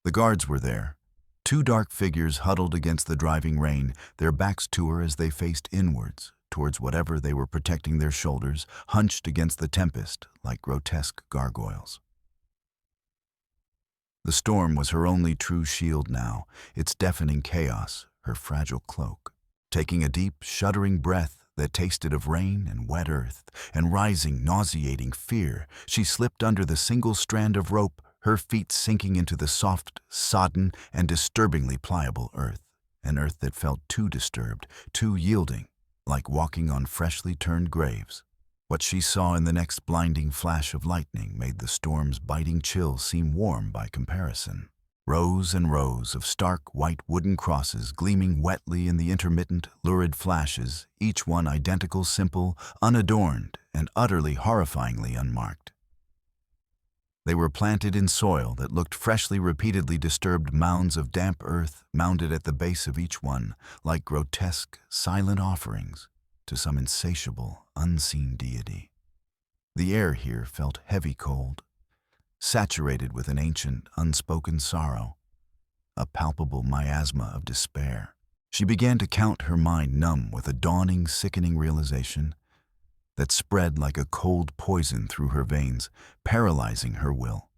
The guards were there, two dark figures huddled against the driving rain, their backs to her as they faced inwards, towards whatever they were protecting, their shoulders hunched against the tempest like grotesque gargoyles. The storm was her only true shield now, its deafening chaos, her fragile cloak. Taking a deep, shuddering breath that tasted of rain and wet earth and rising, nauseating fear, she slipped under the single strand of rope, her feet sinking into the soft, sodden, and disturbingly pliable earth, an earth that felt too disturbed, too yielding, like walking on freshly turned graves. What she saw in the next blinding flash of lightning made the storm's biting chill seem warm by comparison. Rows and rows of stark white wooden crosses gleaming wetly in the intermittent, lurid flashes, each one identical, simple, unadorned, and utterly horrifyingly unmarked. They were planted in soil that looked freshly, repeatedly disturbed, mounds of damp earth mounded at the base of each one, like grotesque, silent offerings to some insatiable, unseen deity. The air here felt heavy cold, saturated with an ancient, unspoken sorrow, a palpable miasma of despair. She began to count, her mind numb with a dawning, sickening realization that spread like a cold poison through her veins, paralyzing her will.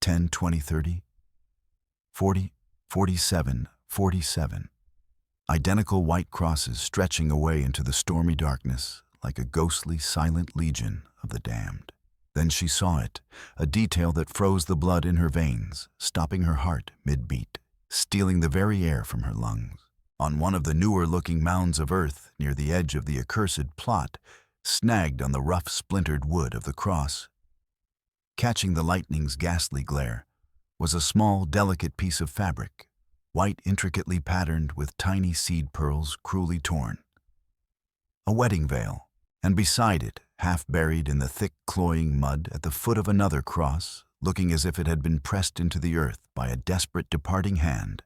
10, 20, 30, 40, 47, 47. Identical white crosses stretching away into the stormy darkness like a ghostly, silent legion of the damned. Then she saw it, a detail that froze the blood in her veins, stopping her heart mid-beat, stealing the very air from her lungs. On one of the newer-looking mounds of earth near the edge of the accursed plot, snagged on the rough, splintered wood of the cross, catching the lightning's ghastly glare, was a small, delicate piece of fabric, white, intricately patterned with tiny seed pearls cruelly torn. A wedding veil, And beside it, half buried in the thick, cloying mud at the foot of another cross, looking as if it had been pressed into the earth by a desperate departing hand,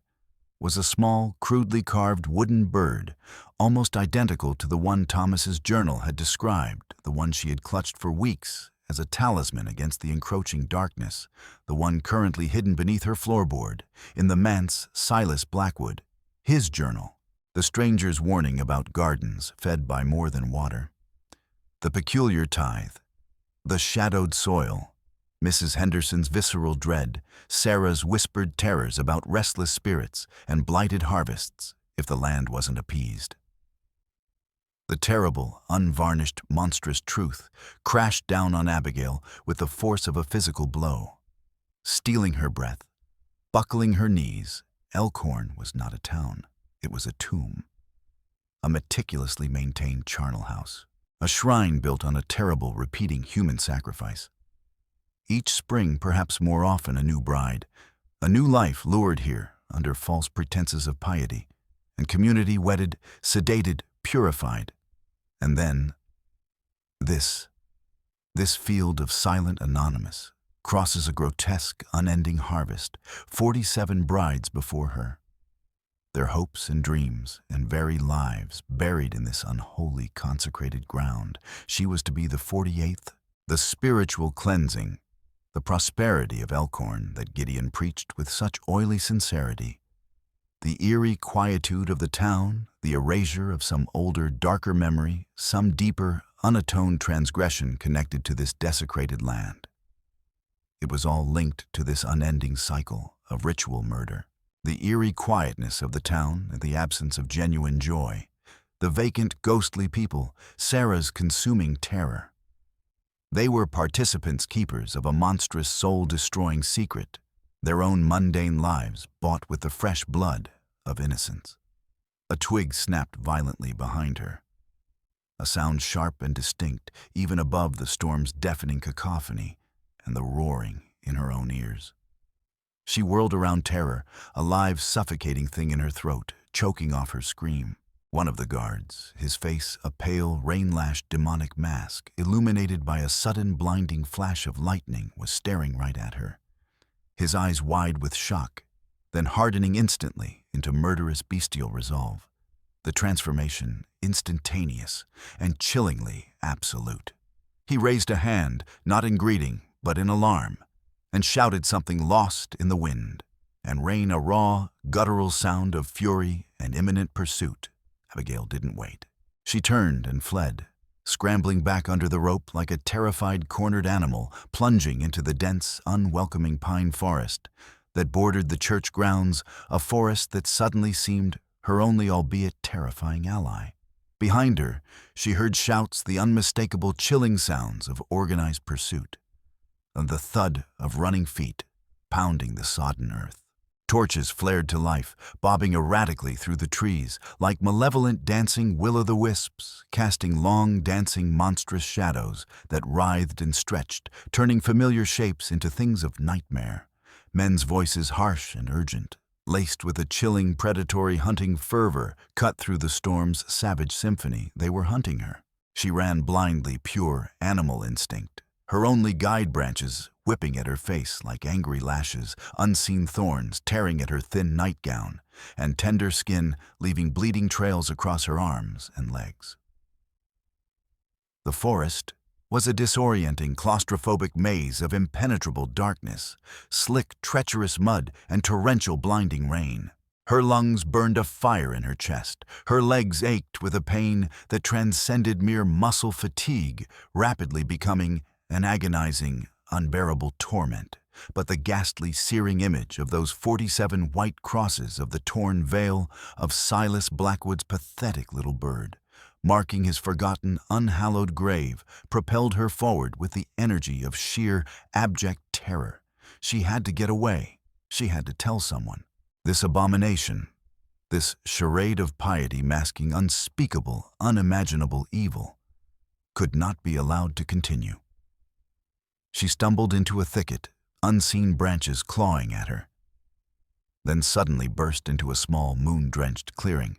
was a small, crudely carved wooden bird, almost identical to the one Thomas's journal had described, the one she had clutched for weeks as a talisman against the encroaching darkness, the one currently hidden beneath her floorboard, in the manse Silas Blackwood, his journal, the stranger's warning about gardens fed by more than water. The peculiar tithe, the shadowed soil, Mrs. Henderson's visceral dread, Sarah's whispered terrors about restless spirits and blighted harvests if the land wasn't appeased. The terrible, unvarnished, monstrous truth crashed down on Abigail with the force of a physical blow. Stealing her breath, buckling her knees, Elkhorn was not a town, it was a tomb. A meticulously maintained charnel house. A shrine built on a terrible, repeating human sacrifice. Each spring, perhaps more often, a new bride, a new life lured here under false pretenses of piety, and community wedded, sedated, purified. And then, this field of silent anonymous crosses a grotesque, unending harvest, 47 brides before her. Their hopes and dreams and very lives buried in this unholy consecrated ground. She was to be the 48th, the spiritual cleansing, the prosperity of Elkhorn that Gideon preached with such oily sincerity, the eerie quietude of the town, the erasure of some older, darker memory, some deeper, unatoned transgression connected to this desecrated land. It was all linked to this unending cycle of ritual murder. The eerie quietness of the town and the absence of genuine joy, the vacant, ghostly people, Sarah's consuming terror. They were participants keepers of a monstrous, soul-destroying secret, their own mundane lives bought with the fresh blood of innocence. A twig snapped violently behind her, a sound sharp and distinct, even above the storm's deafening cacophony and the roaring in her own ears. She whirled around terror, a live, suffocating thing in her throat, choking off her scream. One of the guards, his face a pale, rain-lashed demonic mask, illuminated by a sudden blinding flash of lightning, was staring right at her, his eyes wide with shock, then hardening instantly into murderous bestial resolve. The transformation instantaneous and chillingly absolute. He raised a hand, not in greeting, but in alarm, and shouted something lost in the wind, and rang a raw, guttural sound of fury and imminent pursuit. Abigail didn't wait. She turned and fled, scrambling back under the rope like a terrified, cornered animal, plunging into the dense, unwelcoming pine forest that bordered the church grounds, a forest that suddenly seemed her only albeit terrifying ally. Behind her, she heard shouts, the unmistakable chilling sounds of organized pursuit, and the thud of running feet pounding the sodden earth. Torches flared to life, bobbing erratically through the trees, like malevolent dancing will-o'-the-wisps, casting long, dancing, monstrous shadows that writhed and stretched, turning familiar shapes into things of nightmare. Men's voices harsh and urgent, laced with a chilling, predatory hunting fervor, cut through the storm's savage symphony. They were hunting her. She ran blindly, pure animal instinct, her only guide branches whipping at her face like angry lashes, unseen thorns tearing at her thin nightgown, and tender skin leaving bleeding trails across her arms and legs. The forest was a disorienting, claustrophobic maze of impenetrable darkness, slick, treacherous mud, and torrential, blinding rain. Her lungs burned a fire in her chest. Her legs ached with a pain that transcended mere muscle fatigue, rapidly becoming an agonizing, unbearable torment. But the ghastly, searing image of those 47 white crosses of the torn veil of Silas Blackwood's pathetic little bird, marking his forgotten, unhallowed grave, propelled her forward with the energy of sheer, abject terror. She had to get away. She had to tell someone. This abomination, this charade of piety masking unspeakable, unimaginable evil, could not be allowed to continue. She stumbled into a thicket, unseen branches clawing at her, then suddenly burst into a small, moon-drenched clearing,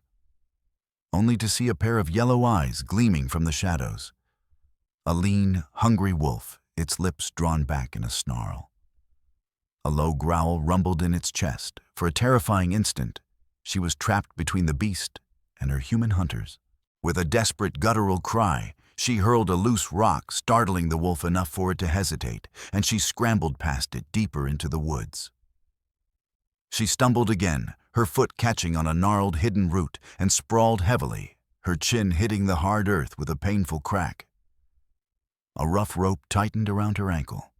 only to see a pair of yellow eyes gleaming from the shadows. A lean, hungry wolf, its lips drawn back in a snarl. A low growl rumbled in its chest. For a terrifying instant, she was trapped between the beast and her human hunters. With a desperate guttural cry, she hurled a loose rock, startling the wolf enough for it to hesitate, and she scrambled past it deeper into the woods. She stumbled again, her foot catching on a gnarled hidden root, and sprawled heavily, her chin hitting the hard earth with a painful crack. A rough rope tightened around her ankle.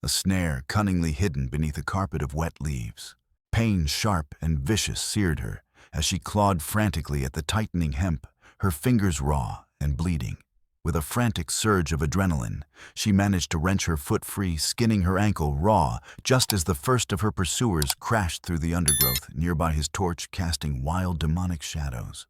A snare cunningly hidden beneath a carpet of wet leaves. Pain, sharp and vicious, seared her as she clawed frantically at the tightening hemp, her fingers raw and bleeding. With a frantic surge of adrenaline, she managed to wrench her foot free, skinning her ankle raw just as the first of her pursuers crashed through the undergrowth, nearby, his torch casting wild demonic shadows.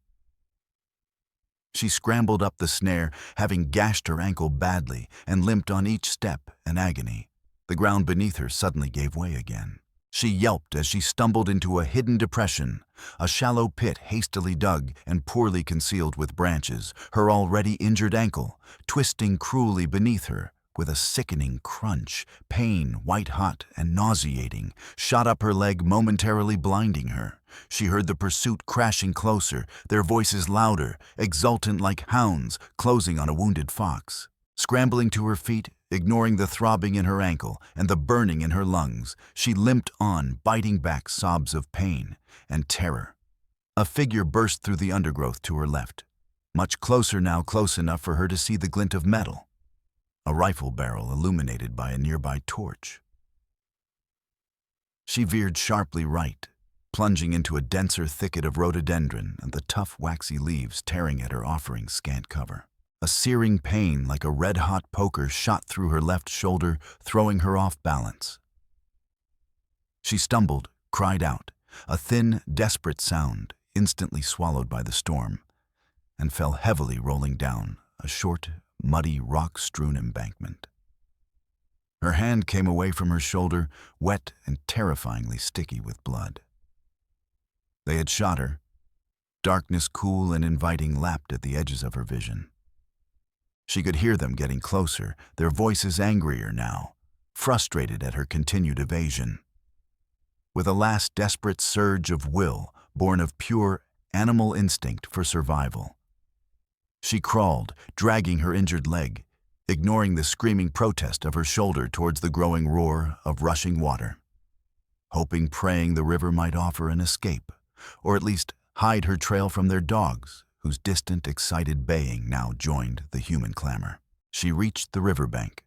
She scrambled up the snare, having gashed her ankle badly, and limped on each step in agony. The ground beneath her suddenly gave way again. She yelped as she stumbled into a hidden depression, a shallow pit hastily dug and poorly concealed with branches, her already injured ankle twisting cruelly beneath her. With a sickening crunch, pain, white-hot and nauseating, shot up her leg, momentarily blinding her. She heard the pursuit crashing closer, their voices louder, exultant like hounds closing on a wounded fox. Scrambling to her feet, ignoring the throbbing in her ankle and the burning in her lungs, she limped on, biting back sobs of pain and terror. A figure burst through the undergrowth to her left, much closer now, close enough for her to see the glint of metal. A rifle barrel illuminated by a nearby torch. She veered sharply right, plunging into a denser thicket of rhododendron and the tough, waxy leaves tearing at her, offering scant cover. A searing pain like a red-hot poker shot through her left shoulder, throwing her off balance. She stumbled, cried out, a thin, desperate sound, instantly swallowed by the storm, and fell heavily, rolling down a short, muddy, rock-strewn embankment. Her hand came away from her shoulder, wet and terrifyingly sticky with blood. They had shot her. Darkness, cool and inviting, lapped at the edges of her vision. She could hear them getting closer, their voices angrier now, frustrated at her continued evasion. With a last desperate surge of will, born of pure animal instinct for survival, she crawled, dragging her injured leg, ignoring the screaming protest of her shoulder towards the growing roar of rushing water, hoping, praying the river might offer an escape, or at least hide her trail from their dogs, whose distant, excited baying now joined the human clamor. She reached the riverbank,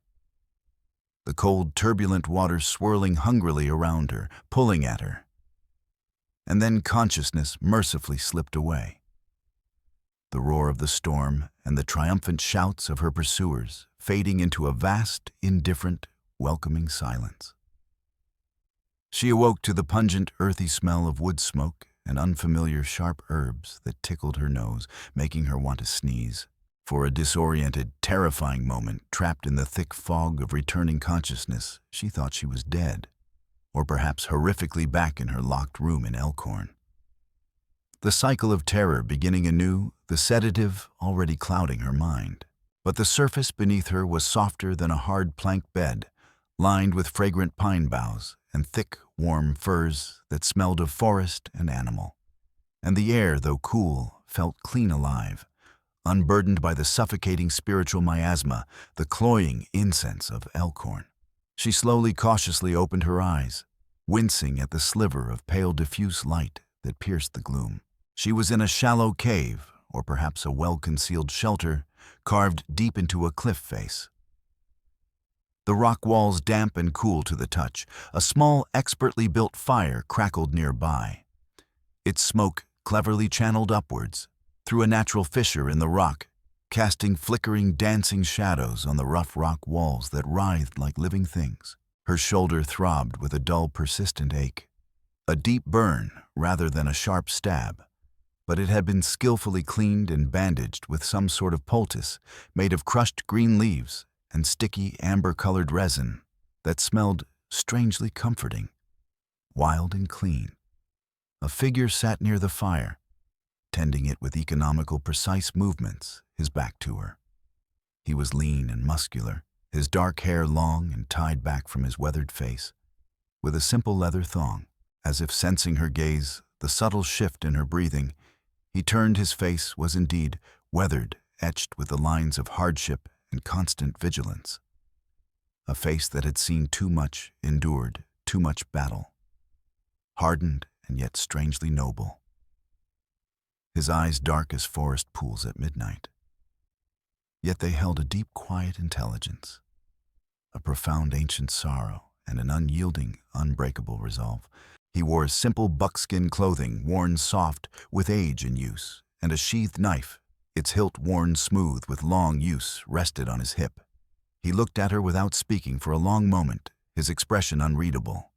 the cold, turbulent water swirling hungrily around her, pulling at her. And then consciousness mercifully slipped away. The roar of the storm and the triumphant shouts of her pursuers fading into a vast, indifferent, welcoming silence. She awoke to the pungent, earthy smell of wood smoke and unfamiliar sharp herbs that tickled her nose, making her want to sneeze. For a disoriented, terrifying moment, trapped in the thick fog of returning consciousness, she thought she was dead, or perhaps horrifically back in her locked room in Elkhorn. The cycle of terror beginning anew, the sedative already clouding her mind. But the surface beneath her was softer than a hard plank bed, lined with fragrant pine boughs and thick, warm furs that smelled of forest and animal. And the air, though cool, felt clean, alive, unburdened by the suffocating spiritual miasma, the cloying incense of Elkhorn. She slowly, cautiously opened her eyes, wincing at the sliver of pale, diffuse light that pierced the gloom. She was in a shallow cave, or perhaps a well-concealed shelter, carved deep into a cliff face. The rock walls damp and cool to the touch, a small, expertly built fire crackled nearby, its smoke cleverly channeled upwards, through a natural fissure in the rock, casting flickering, dancing shadows on the rough rock walls that writhed like living things. Her shoulder throbbed with a dull, persistent ache, a deep burn rather than a sharp stab, but it had been skillfully cleaned and bandaged with some sort of poultice made of crushed green leaves and sticky, amber-colored resin that smelled strangely comforting, wild and clean. A figure sat near the fire, tending it with economical, precise movements, his back to her. He was lean and muscular, his dark hair long and tied back from his weathered face, with a simple leather thong. As if sensing her gaze, the subtle shift in her breathing, he turned. His face was indeed weathered, etched with the lines of hardship and constant vigilance. A face that had seen too much, endured too much battle. Hardened and yet strangely noble. His eyes dark as forest pools at midnight. Yet they held a deep, quiet intelligence, a profound ancient sorrow, and an unyielding, unbreakable resolve. He wore simple buckskin clothing, worn soft with age and use, and a sheathed knife, its hilt worn smooth with long use, rested on his hip. He looked at her without speaking for a long moment, his expression unreadable.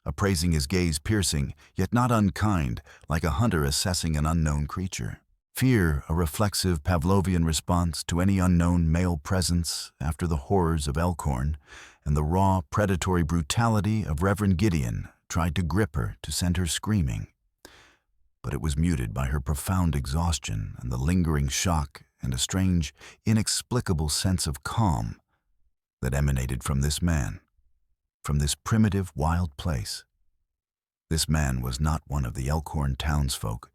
Appraising, his gaze piercing, yet not unkind, like a hunter assessing an unknown creature. Fear, a reflexive Pavlovian response to any unknown male presence after the horrors of Elkhorn and the raw, predatory brutality of Reverend Gideon, tried to grip her, to send her screaming. But it was muted by her profound exhaustion and the lingering shock and a strange, inexplicable sense of calm that emanated from this man, from this primitive, wild place. This man was not one of the Elkhorn townsfolk,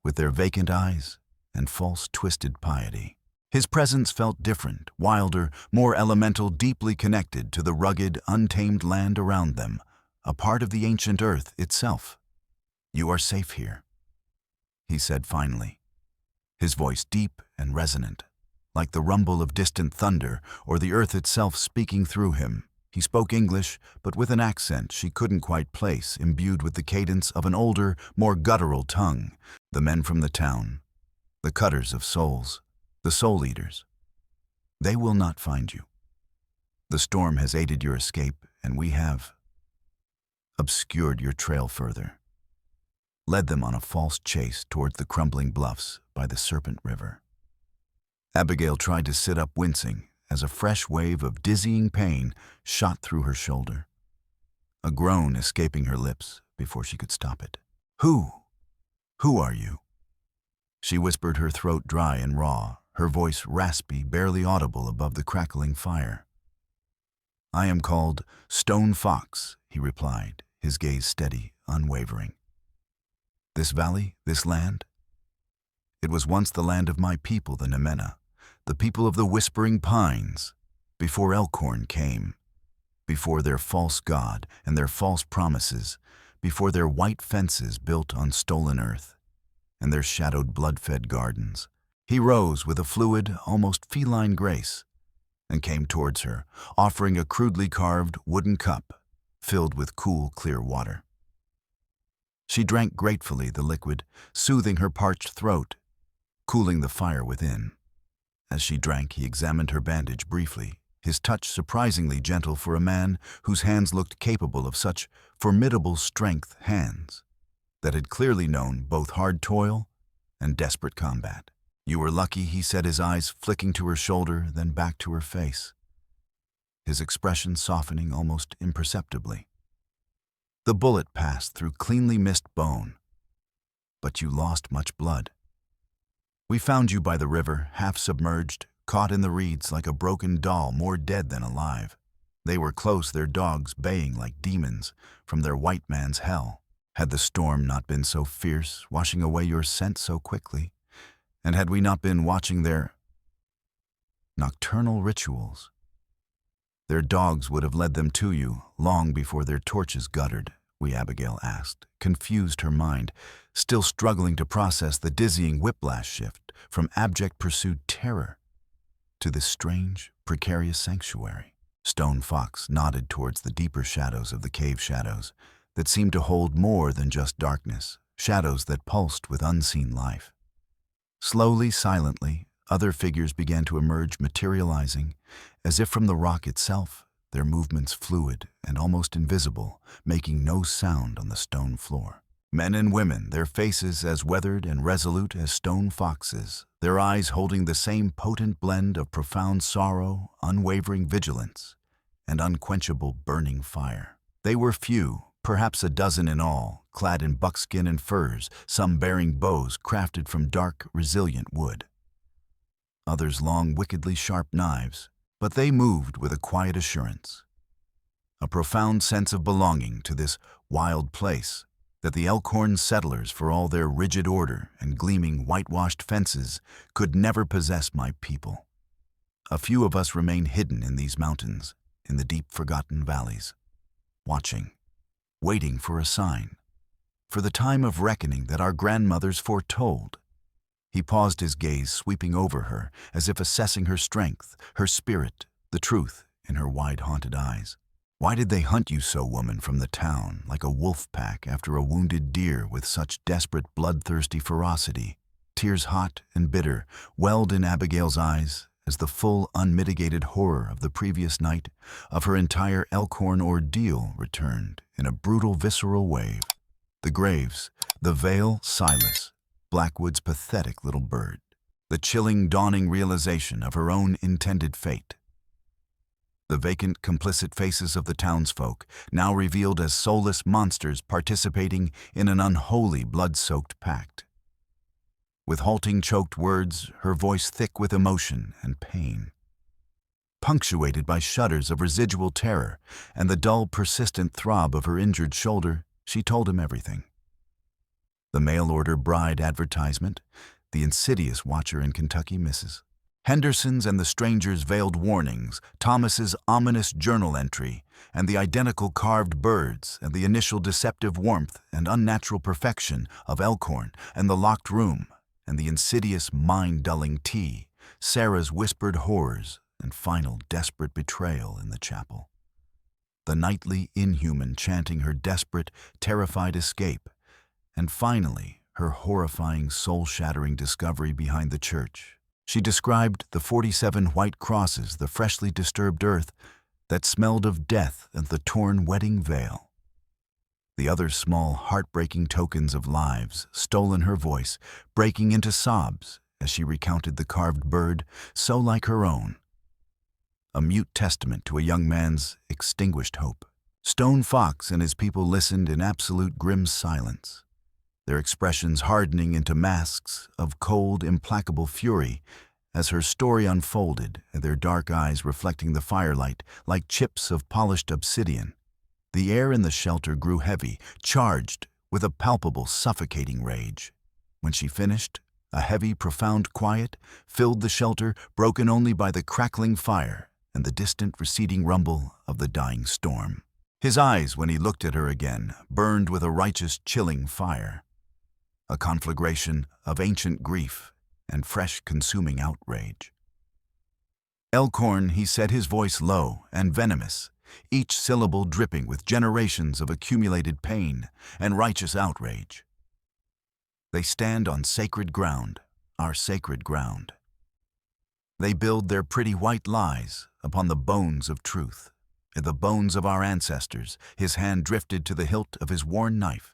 with their vacant eyes and false, twisted piety. His presence felt different, wilder, more elemental, deeply connected to the rugged, untamed land around them, a part of the ancient earth itself. "You are safe here," he said finally, his voice deep and resonant, like the rumble of distant thunder or the earth itself speaking through him. He spoke English, but with an accent she couldn't quite place, imbued with the cadence of an older, more guttural tongue. "The men from the town, the cutters of souls, the soul eaters, they will not find you. The storm has aided your escape, and we have obscured your trail further, led them on a false chase towards the crumbling bluffs by the Serpent River." Abigail tried to sit up, wincing, as a fresh wave of dizzying pain shot through her shoulder, a groan escaping her lips before she could stop it. Who are you?" she whispered, her throat dry and raw, her voice raspy, barely audible above the crackling fire. "I am called Stone Fox," he replied, his gaze steady, unwavering. "This valley, this land? It was once the land of my people, the Nemena, the people of the Whispering Pines, before Elkhorn came, before their false god and their false promises, before their white fences built on stolen earth, and their shadowed blood-fed gardens." He rose with a fluid, almost feline grace, and came towards her, offering a crudely carved wooden cup filled with cool, clear water. She drank gratefully the liquid, soothing her parched throat, cooling the fire within. As she drank, he examined her bandage briefly, his touch surprisingly gentle for a man whose hands looked capable of such formidable strength, hands that had clearly known both hard toil and desperate combat. "You were lucky," he said, his eyes flicking to her shoulder, then back to her face, his expression softening almost imperceptibly. "The bullet passed through cleanly missed bone, but you lost much blood. We found you by the river, half submerged, caught in the reeds like a broken doll, more dead than alive. They were close, their dogs baying like demons from their white man's hell. Had the storm not been so fierce, washing away your scent so quickly, and had we not been watching their nocturnal rituals, their dogs would have led them to you long before their torches guttered," Abigail asked, confused, her mind still struggling to process the dizzying whiplash shift from abject pursued terror to this strange, precarious sanctuary. Stone Fox nodded towards the deeper shadows of the cave shadows that seemed to hold more than just darkness, shadows that pulsed with unseen life. Slowly, silently, other figures began to emerge, materializing, as if from the rock itself, their movements fluid and almost invisible, making no sound on the stone floor. Men and women, their faces as weathered and resolute as Stone Fox's, their eyes holding the same potent blend of profound sorrow, unwavering vigilance, and unquenchable burning fire. They were few, perhaps a dozen in all, clad in buckskin and furs, some bearing bows crafted from dark, resilient wood. others long, wickedly sharp knives, but they moved with a quiet assurance, a profound sense of belonging to this wild place, that the Elkhorn settlers, for all their rigid order and gleaming whitewashed fences, could never possess my people. A few of us remain hidden in these mountains, in the deep forgotten valleys, watching, waiting for a sign, for the time of reckoning that our grandmothers foretold. He paused, his gaze sweeping over her, as if assessing her strength, her spirit, the truth in her wide haunted eyes. Why did they hunt you so, woman, from the town, like a wolf pack after a wounded deer, with such desperate, bloodthirsty ferocity? Tears hot and bitter welled in Abigail's eyes as the full, unmitigated horror of the previous night, of her entire Elkhorn ordeal, returned in a brutal, visceral wave. The graves, the veil, Silas, Blackwood's pathetic little bird, the chilling, dawning realization of her own intended fate. The vacant, complicit faces of the townsfolk, now revealed as soulless monsters participating in an unholy, blood-soaked pact. With halting, choked words, her voice thick with emotion and pain, punctuated by shudders of residual terror and the dull, persistent throb of her injured shoulder, she told him everything. The mail-order bride advertisement, the insidious watcher in Kentucky misses, Henderson's and the stranger's veiled warnings, Thomas's ominous journal entry, and the identical carved birds, and the initial deceptive warmth and unnatural perfection of Elkhorn, and the locked room, and the insidious, mind-dulling tea, Sarah's whispered horrors, and final desperate betrayal in the chapel. The nightly inhuman chanting her desperate, terrified escape, and finally her horrifying, soul-shattering discovery behind the church. She described the 47 white crosses, the freshly disturbed earth that smelled of death, and the torn wedding veil. The other small, heartbreaking tokens of lives stole in her voice, breaking into sobs as she recounted the carved bird, so like her own, a mute testament to a young man's extinguished hope. Stone Fox and his people listened in absolute grim silence, their expressions hardening into masks of cold, implacable fury as her story unfolded, their dark eyes reflecting the firelight like chips of polished obsidian. The air in the shelter grew heavy, charged with a palpable, suffocating rage. When she finished, a heavy, profound quiet filled the shelter, broken only by the crackling fire and the distant, receding rumble of the dying storm. His eyes, when he looked at her again, burned with a righteous, chilling fire, a conflagration of ancient grief and fresh, consuming outrage. Elkhorn, he said, his voice low and venomous, each syllable dripping with generations of accumulated pain and righteous outrage. They stand on sacred ground, our sacred ground. They build their pretty white lies upon the bones of truth, the bones of our ancestors. His hand drifted to the hilt of his worn knife,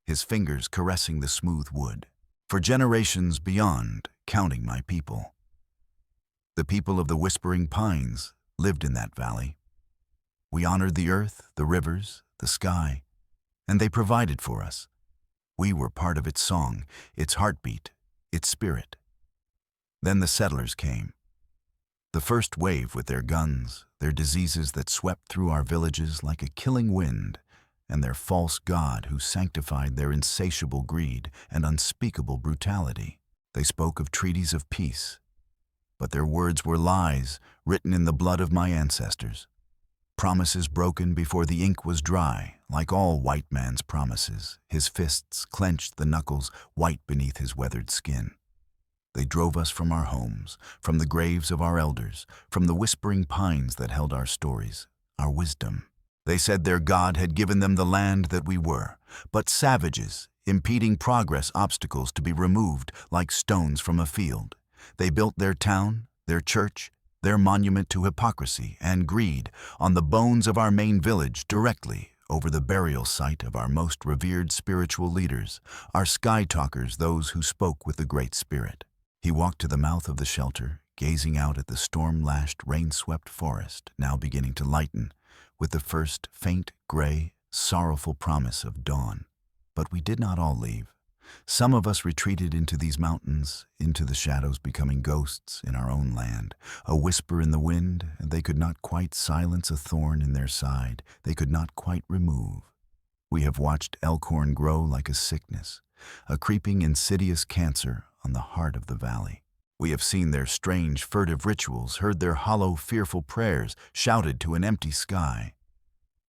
his fingers caressing the smooth wood. For generations beyond, counting my people. The people of the Whispering Pines lived in that valley. We honored the earth, the rivers, the sky, and they provided for us. We were part of its song, its heartbeat, its spirit. Then the settlers came. The first wave with their guns, their diseases that swept through our villages like a killing wind, and their false god who sanctified their insatiable greed and unspeakable brutality. They spoke of treaties of peace, but their words were lies written in the blood of my ancestors. Promises broken before the ink was dry, like all white man's promises. His fists clenched, the knuckles white beneath his weathered skin. They drove us from our homes, from the graves of our elders, from the whispering pines that held our stories, our wisdom. They said their God had given them the land that we were, but savages, impeding progress, obstacles to be removed like stones from a field. They built their town, their church, their monument to hypocrisy and greed on the bones of our main village, directly over the burial site of our most revered spiritual leaders, our sky talkers, those who spoke with the Great Spirit. He walked to the mouth of the shelter, gazing out at the storm-lashed, rain-swept forest, now beginning to lighten, with the first faint, gray, sorrowful promise of dawn. But we did not all leave. Some of us retreated into these mountains, into the shadows, becoming ghosts in our own land. A whisper in the wind, and they could not quite silence a thorn in their side, they could not quite remove. We have watched Elkhorn grow like a sickness, a creeping, insidious cancer on the heart of the valley. We have seen their strange, furtive rituals, heard their hollow, fearful prayers shouted to an empty sky,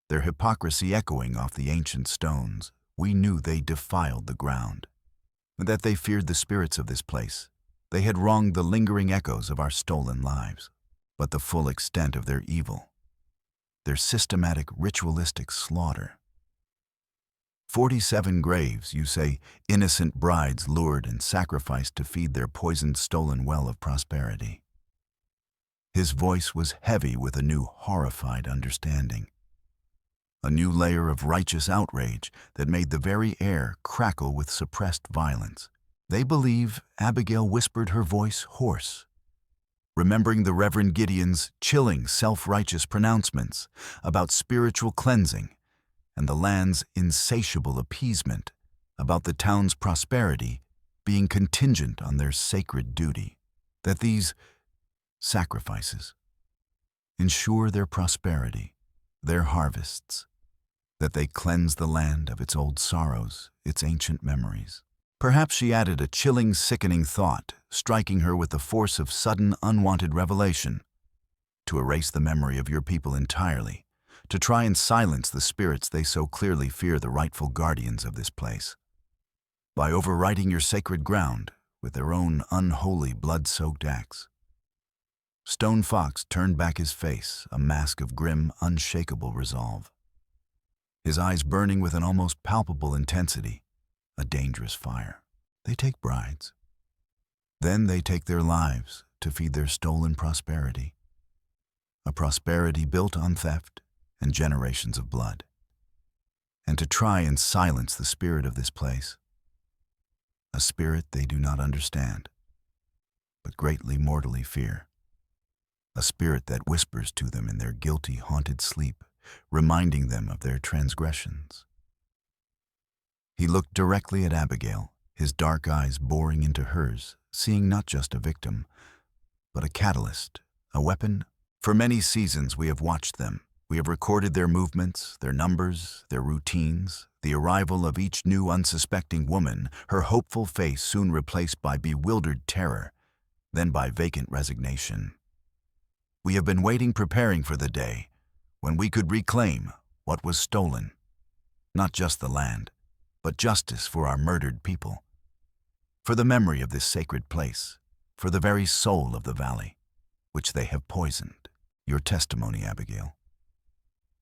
their hypocrisy echoing off the ancient stones. We knew they defiled the ground, and that they feared the spirits of this place. They had wronged the lingering echoes of our stolen lives. But the full extent of their evil, their systematic, ritualistic slaughter. 47 graves, you say, innocent brides lured and sacrificed to feed their poisoned, stolen well of prosperity. His voice was heavy with a new, horrified understanding. A new layer of righteous outrage that made the very air crackle with suppressed violence. They believe Abigail whispered her voice hoarse, remembering the Reverend Gideon's chilling, self-righteous pronouncements about spiritual cleansing and the land's insatiable appeasement, about the town's prosperity being contingent on their sacred duty, that these sacrifices ensure their prosperity, their harvests, that they cleanse the land of its old sorrows, its ancient memories. Perhaps she added a chilling, sickening thought, striking her with the force of sudden, unwanted revelation. To erase the memory of your people entirely, to try and silence the spirits they so clearly fear, the rightful guardians of this place. By overwriting your sacred ground with their own unholy, blood-soaked acts. Stone Fox turned back his face, a mask of grim, unshakable resolve. His eyes burning with an almost palpable intensity, a dangerous fire. They take brides. Then they take their lives to feed their stolen prosperity. A prosperity built on theft and generations of blood. And to try and silence the spirit of this place. A spirit they do not understand, but greatly mortally fear. A spirit that whispers to them in their guilty, haunted sleep, reminding them of their transgressions. He looked directly at Abigail, his dark eyes boring into hers, seeing not just a victim, but a catalyst, a weapon. For many seasons we have watched them. We have recorded their movements, their numbers, their routines, the arrival of each new unsuspecting woman, her hopeful face soon replaced by bewildered terror, then by vacant resignation. We have been waiting, preparing for the day when we could reclaim what was stolen, not just the land, but justice for our murdered people, for the memory of this sacred place, for the very soul of the valley, which they have poisoned. Your testimony, Abigail,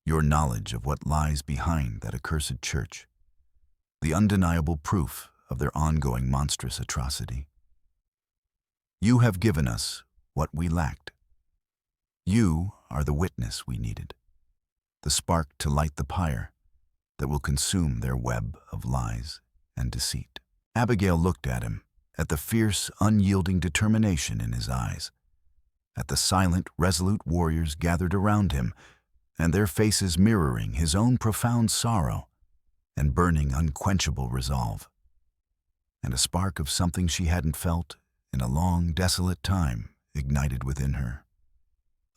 your knowledge of what lies behind that accursed church, the undeniable proof of their ongoing monstrous atrocity. You have given us what we lacked. You are the witness we needed, the spark to light the pyre that will consume their web of lies and deceit. Abigail looked at him, at the fierce, unyielding determination in his eyes, at the silent, resolute warriors gathered around him, and their faces mirroring his own profound sorrow and burning, unquenchable resolve. And a spark of something she hadn't felt in a long, desolate time ignited within her.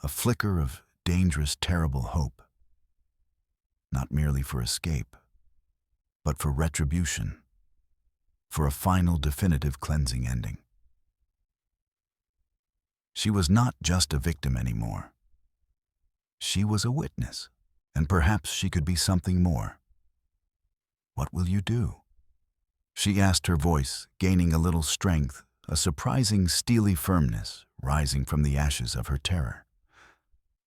A flicker of dangerous, terrible hope. Not merely for escape, but for retribution, for a final, definitive cleansing ending. She was not just a victim anymore. She was a witness, and perhaps she could be something more. What will you do? She asked, her voice gaining a little strength, a surprising steely firmness rising from the ashes of her terror.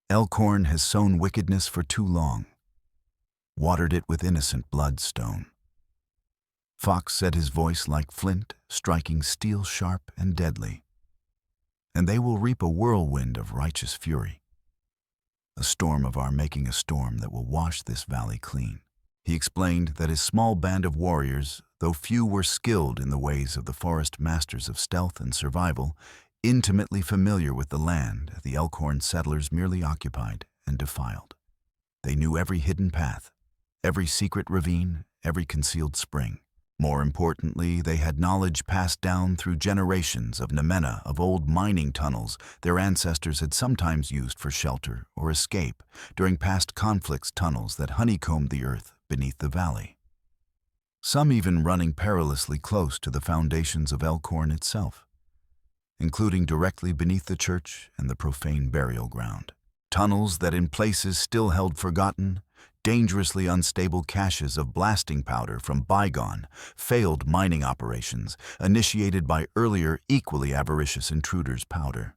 Elkhorn has sown wickedness for too long, watered it with innocent bloodstone. Fox said, his voice like flint, striking steel sharp and deadly. And they will reap a whirlwind of righteous fury. A storm of our making, a storm that will wash this valley clean. He explained that his small band of warriors, though few, were skilled in the ways of the forest masters of stealth and survival, intimately familiar with the land the Elkhorn settlers merely occupied and defiled. They knew every hidden path, every secret ravine, every concealed spring. More importantly, they had knowledge passed down through generations of nemena of old mining tunnels their ancestors had sometimes used for shelter or escape during past conflicts, tunnels that honeycombed the earth beneath the valley. Some even running perilously close to the foundations of Elkhorn itself, including directly beneath the church and the profane burial ground. Tunnels that in places still held forgotten, dangerously unstable caches of blasting powder from bygone, failed mining operations initiated by earlier equally avaricious intruders' powder.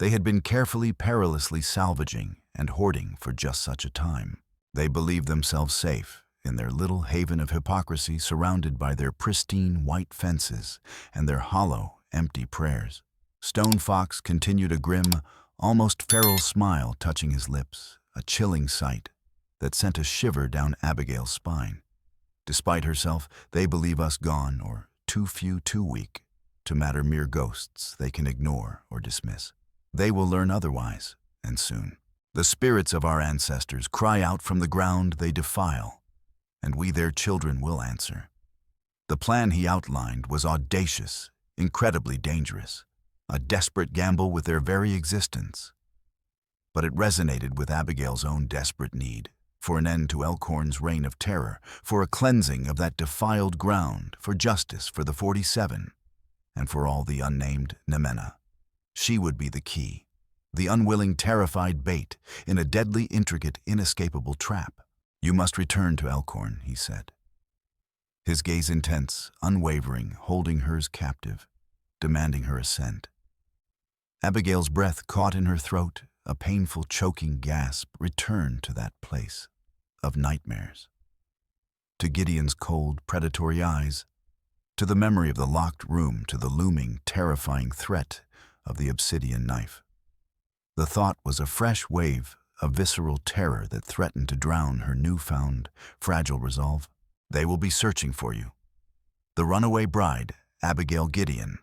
They had been carefully, perilously salvaging and hoarding for just such a time. They believed themselves safe in their little haven of hypocrisy, surrounded by their pristine white fences and their hollow, empty prayers. Stone Fox continued, a grim, almost feral smile touching his lips, a chilling sight that sent a shiver down Abigail's spine. Despite herself, they believe us gone, or too few, too weak, to matter, mere ghosts they can ignore or dismiss. They will learn otherwise, and soon. The spirits of our ancestors cry out from the ground they defile, and we, their children, will answer. The plan he outlined was audacious, incredibly dangerous, a desperate gamble with their very existence. But it resonated with Abigail's own desperate need for an end to Elkhorn's reign of terror, for a cleansing of that defiled ground, for justice for the 47, and for all the unnamed nemena. She would be the key, the unwilling, terrified bait in a deadly, intricate, inescapable trap. "You must return to Elkhorn," he said, his gaze intense, unwavering, holding hers captive, demanding her assent. Abigail's breath caught in her throat, a painful, choking gasp. Return to that place of nightmares, to Gideon's cold, predatory eyes, to the memory of the locked room, to the looming, terrifying threat of the obsidian knife. The thought was a fresh wave of visceral terror that threatened to drown her newfound, fragile resolve. "They will be searching for you. The runaway bride, Abigail Gideon.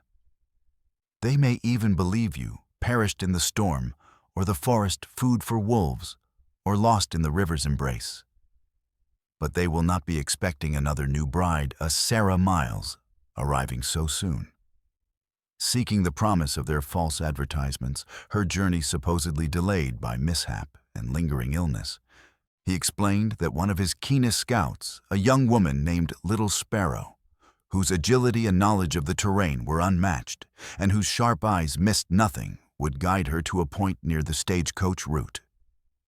They may even believe you perished in the storm, or the forest, food for wolves, or lost in the river's embrace. But they will not be expecting another new bride, a Sarah Miles, arriving so soon." Seeking the promise of their false advertisements, her journey supposedly delayed by mishap and lingering illness, he explained that one of his keenest scouts, a young woman named Little Sparrow, whose agility and knowledge of the terrain were unmatched, and whose sharp eyes missed nothing, would guide her to a point near the stagecoach route.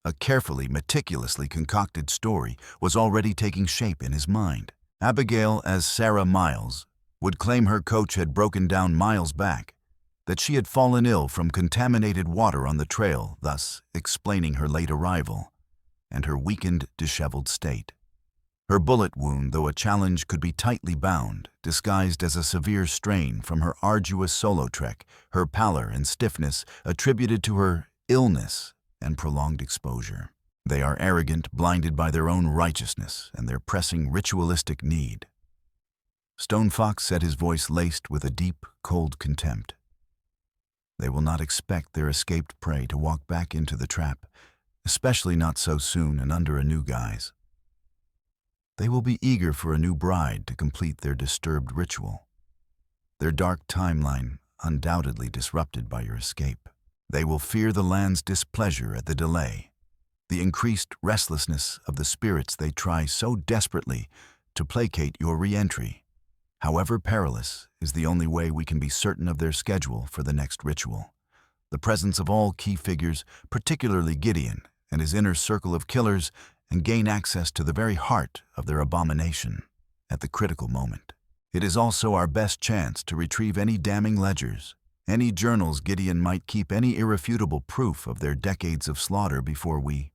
A carefully, meticulously concocted story was already taking shape in his mind. Abigail, as Sarah Miles, would claim her coach had broken down miles back, that she had fallen ill from contaminated water on the trail, thus explaining her late arrival and her weakened, disheveled state. Her bullet wound, though a challenge, could be tightly bound, disguised as a severe strain from her arduous solo trek, her pallor and stiffness attributed to her illness and prolonged exposure. They are arrogant, blinded by their own righteousness and their pressing ritualistic need. Stone Fox said, his voice laced with a deep, cold contempt. They will not expect their escaped prey to walk back into the trap, especially not so soon and under a new guise. They will be eager for a new bride to complete their disturbed ritual, their dark timeline undoubtedly disrupted by your escape. They will fear the land's displeasure at the delay, the increased restlessness of the spirits they try so desperately to placate your re-entry. However perilous is the only way we can be certain of their schedule for the next ritual. The presence of all key figures, particularly Gideon and his inner circle of killers, and gain access to the very heart of their abomination at the critical moment. It is also our best chance to retrieve any damning ledgers, any journals Gideon might keep, any irrefutable proof of their decades of slaughter before we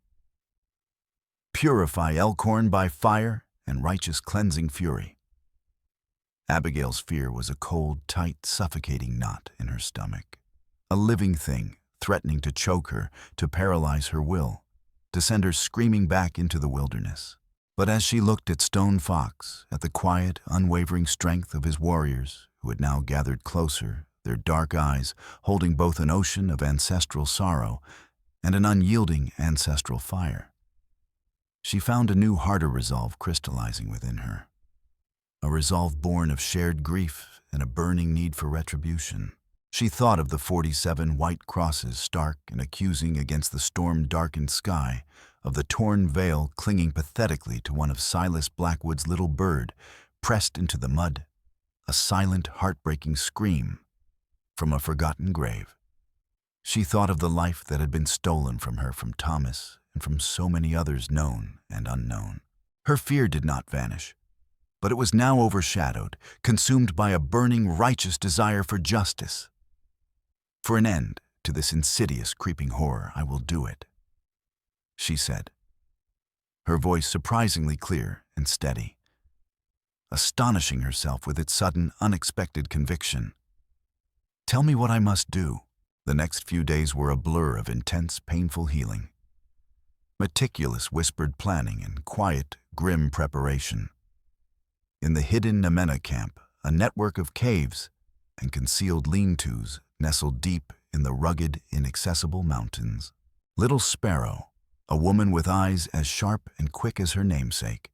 purify Elkhorn by fire and righteous cleansing fury. Abigail's fear was a cold, tight, suffocating knot in her stomach, a living thing threatening to choke her, to paralyze her will, to send her screaming back into the wilderness. But as she looked at Stone Fox, at the quiet, unwavering strength of his warriors, who had now gathered closer, their dark eyes holding both an ocean of ancestral sorrow and an unyielding ancestral fire, she found a new, harder resolve crystallizing within her. a resolve born of shared grief and a burning need for retribution. She thought of the 47 white crosses stark and accusing against the storm-darkened sky, of the torn veil clinging pathetically to one of Silas Blackwood's little bird pressed into the mud, a silent, heartbreaking scream from a forgotten grave. She thought of the life that had been stolen from her from Thomas and from so many others known and unknown. Her fear did not vanish, but it was now overshadowed, consumed by a burning, righteous desire for justice. For an end to this insidious, creeping horror, I will do it, she said, her voice surprisingly clear and steady, astonishing herself with its sudden, unexpected conviction. Tell me what I must do. The next few days were a blur of intense, painful healing, meticulous whispered planning and quiet, grim preparation. In the hidden Namena camp, a network of caves and concealed lean-tos nestled deep in the rugged, inaccessible mountains, Little Sparrow, a woman with eyes as sharp and quick as her namesake,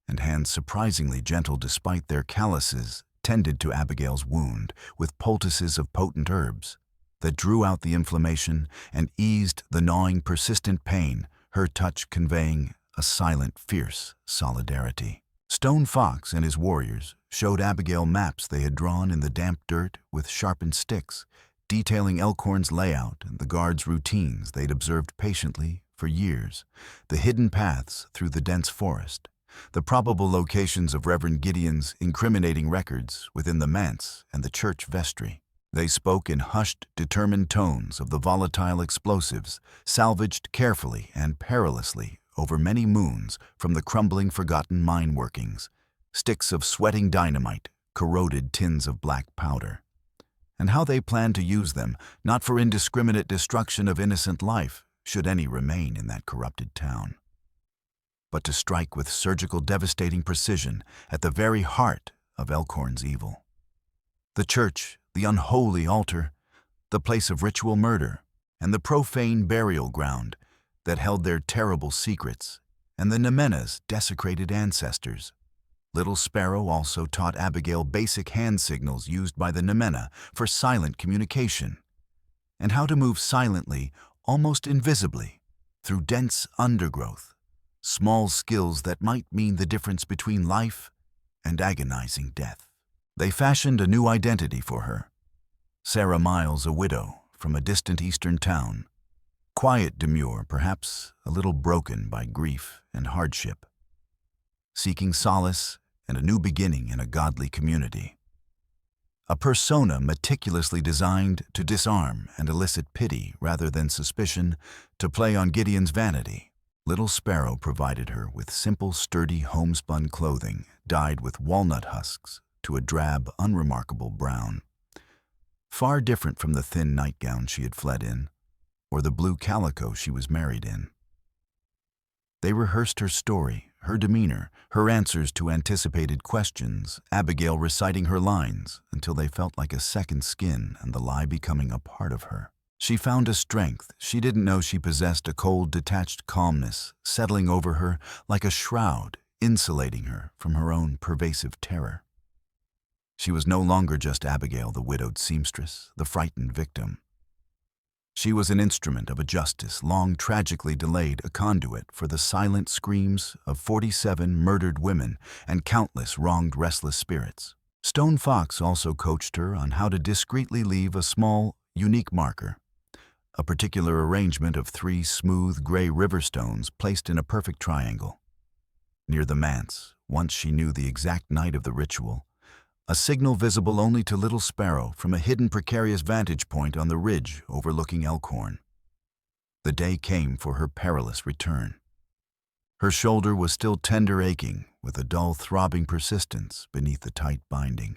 and hands surprisingly gentle despite their calluses, tended to Abigail's wound with poultices of potent herbs that drew out the inflammation and eased the gnawing, persistent pain, her touch conveying a silent, fierce solidarity. Stone Fox and his warriors showed Abigail maps they had drawn in the damp dirt with sharpened sticks, detailing Elkhorn's layout and the guards' routines they'd observed patiently for years, the hidden paths through the dense forest, the probable locations of Reverend Gideon's incriminating records within the manse and the church vestry. They spoke in hushed, determined tones of the volatile explosives salvaged carefully and perilously over many moons from the crumbling, forgotten mine workings, sticks of sweating dynamite, corroded tins of black powder, and how they planned to use them not for indiscriminate destruction of innocent life, should any remain in that corrupted town, but to strike with surgical, devastating precision at the very heart of Elkhorn's evil. The church, the unholy altar, the place of ritual murder, and the profane burial ground that held their terrible secrets, and the Namena's desecrated ancestors. Little Sparrow also taught Abigail basic hand signals used by the Namena for silent communication, and how to move silently, almost invisibly, through dense undergrowth, small skills that might mean the difference between life and agonizing death. They fashioned a new identity for her. Sarah Miles, a widow from a distant eastern town, quiet, demure, perhaps a little broken by grief and hardship, seeking solace and a new beginning in a godly community. A persona meticulously designed to disarm and elicit pity rather than suspicion, to play on Gideon's vanity. Little Sparrow provided her with simple, sturdy, homespun clothing dyed with walnut husks to a drab, unremarkable brown, far different from the thin nightgown she had fled in, or the blue calico she was married in. They rehearsed her story, her demeanor, her answers to anticipated questions, Abigail reciting her lines until they felt like a second skin and the lie becoming a part of her. She found a strength she didn't know she possessed, a cold, detached calmness settling over her like a shroud, insulating her from her own pervasive terror. She was no longer just Abigail, the widowed seamstress, the frightened victim. She was an instrument of a justice long tragically delayed, a conduit for the silent screams of 47 murdered women and countless wronged, restless spirits. Stone Fox also coached her on how to discreetly leave a small, unique marker, a particular arrangement of 3 smooth gray river stones placed in a perfect triangle. Near the manse, once she knew the exact night of the ritual, a signal visible only to Little Sparrow from a hidden, precarious vantage point on the ridge overlooking Elkhorn. The day came for her perilous return. Her shoulder was still tender, aching with a dull, throbbing persistence beneath the tight binding.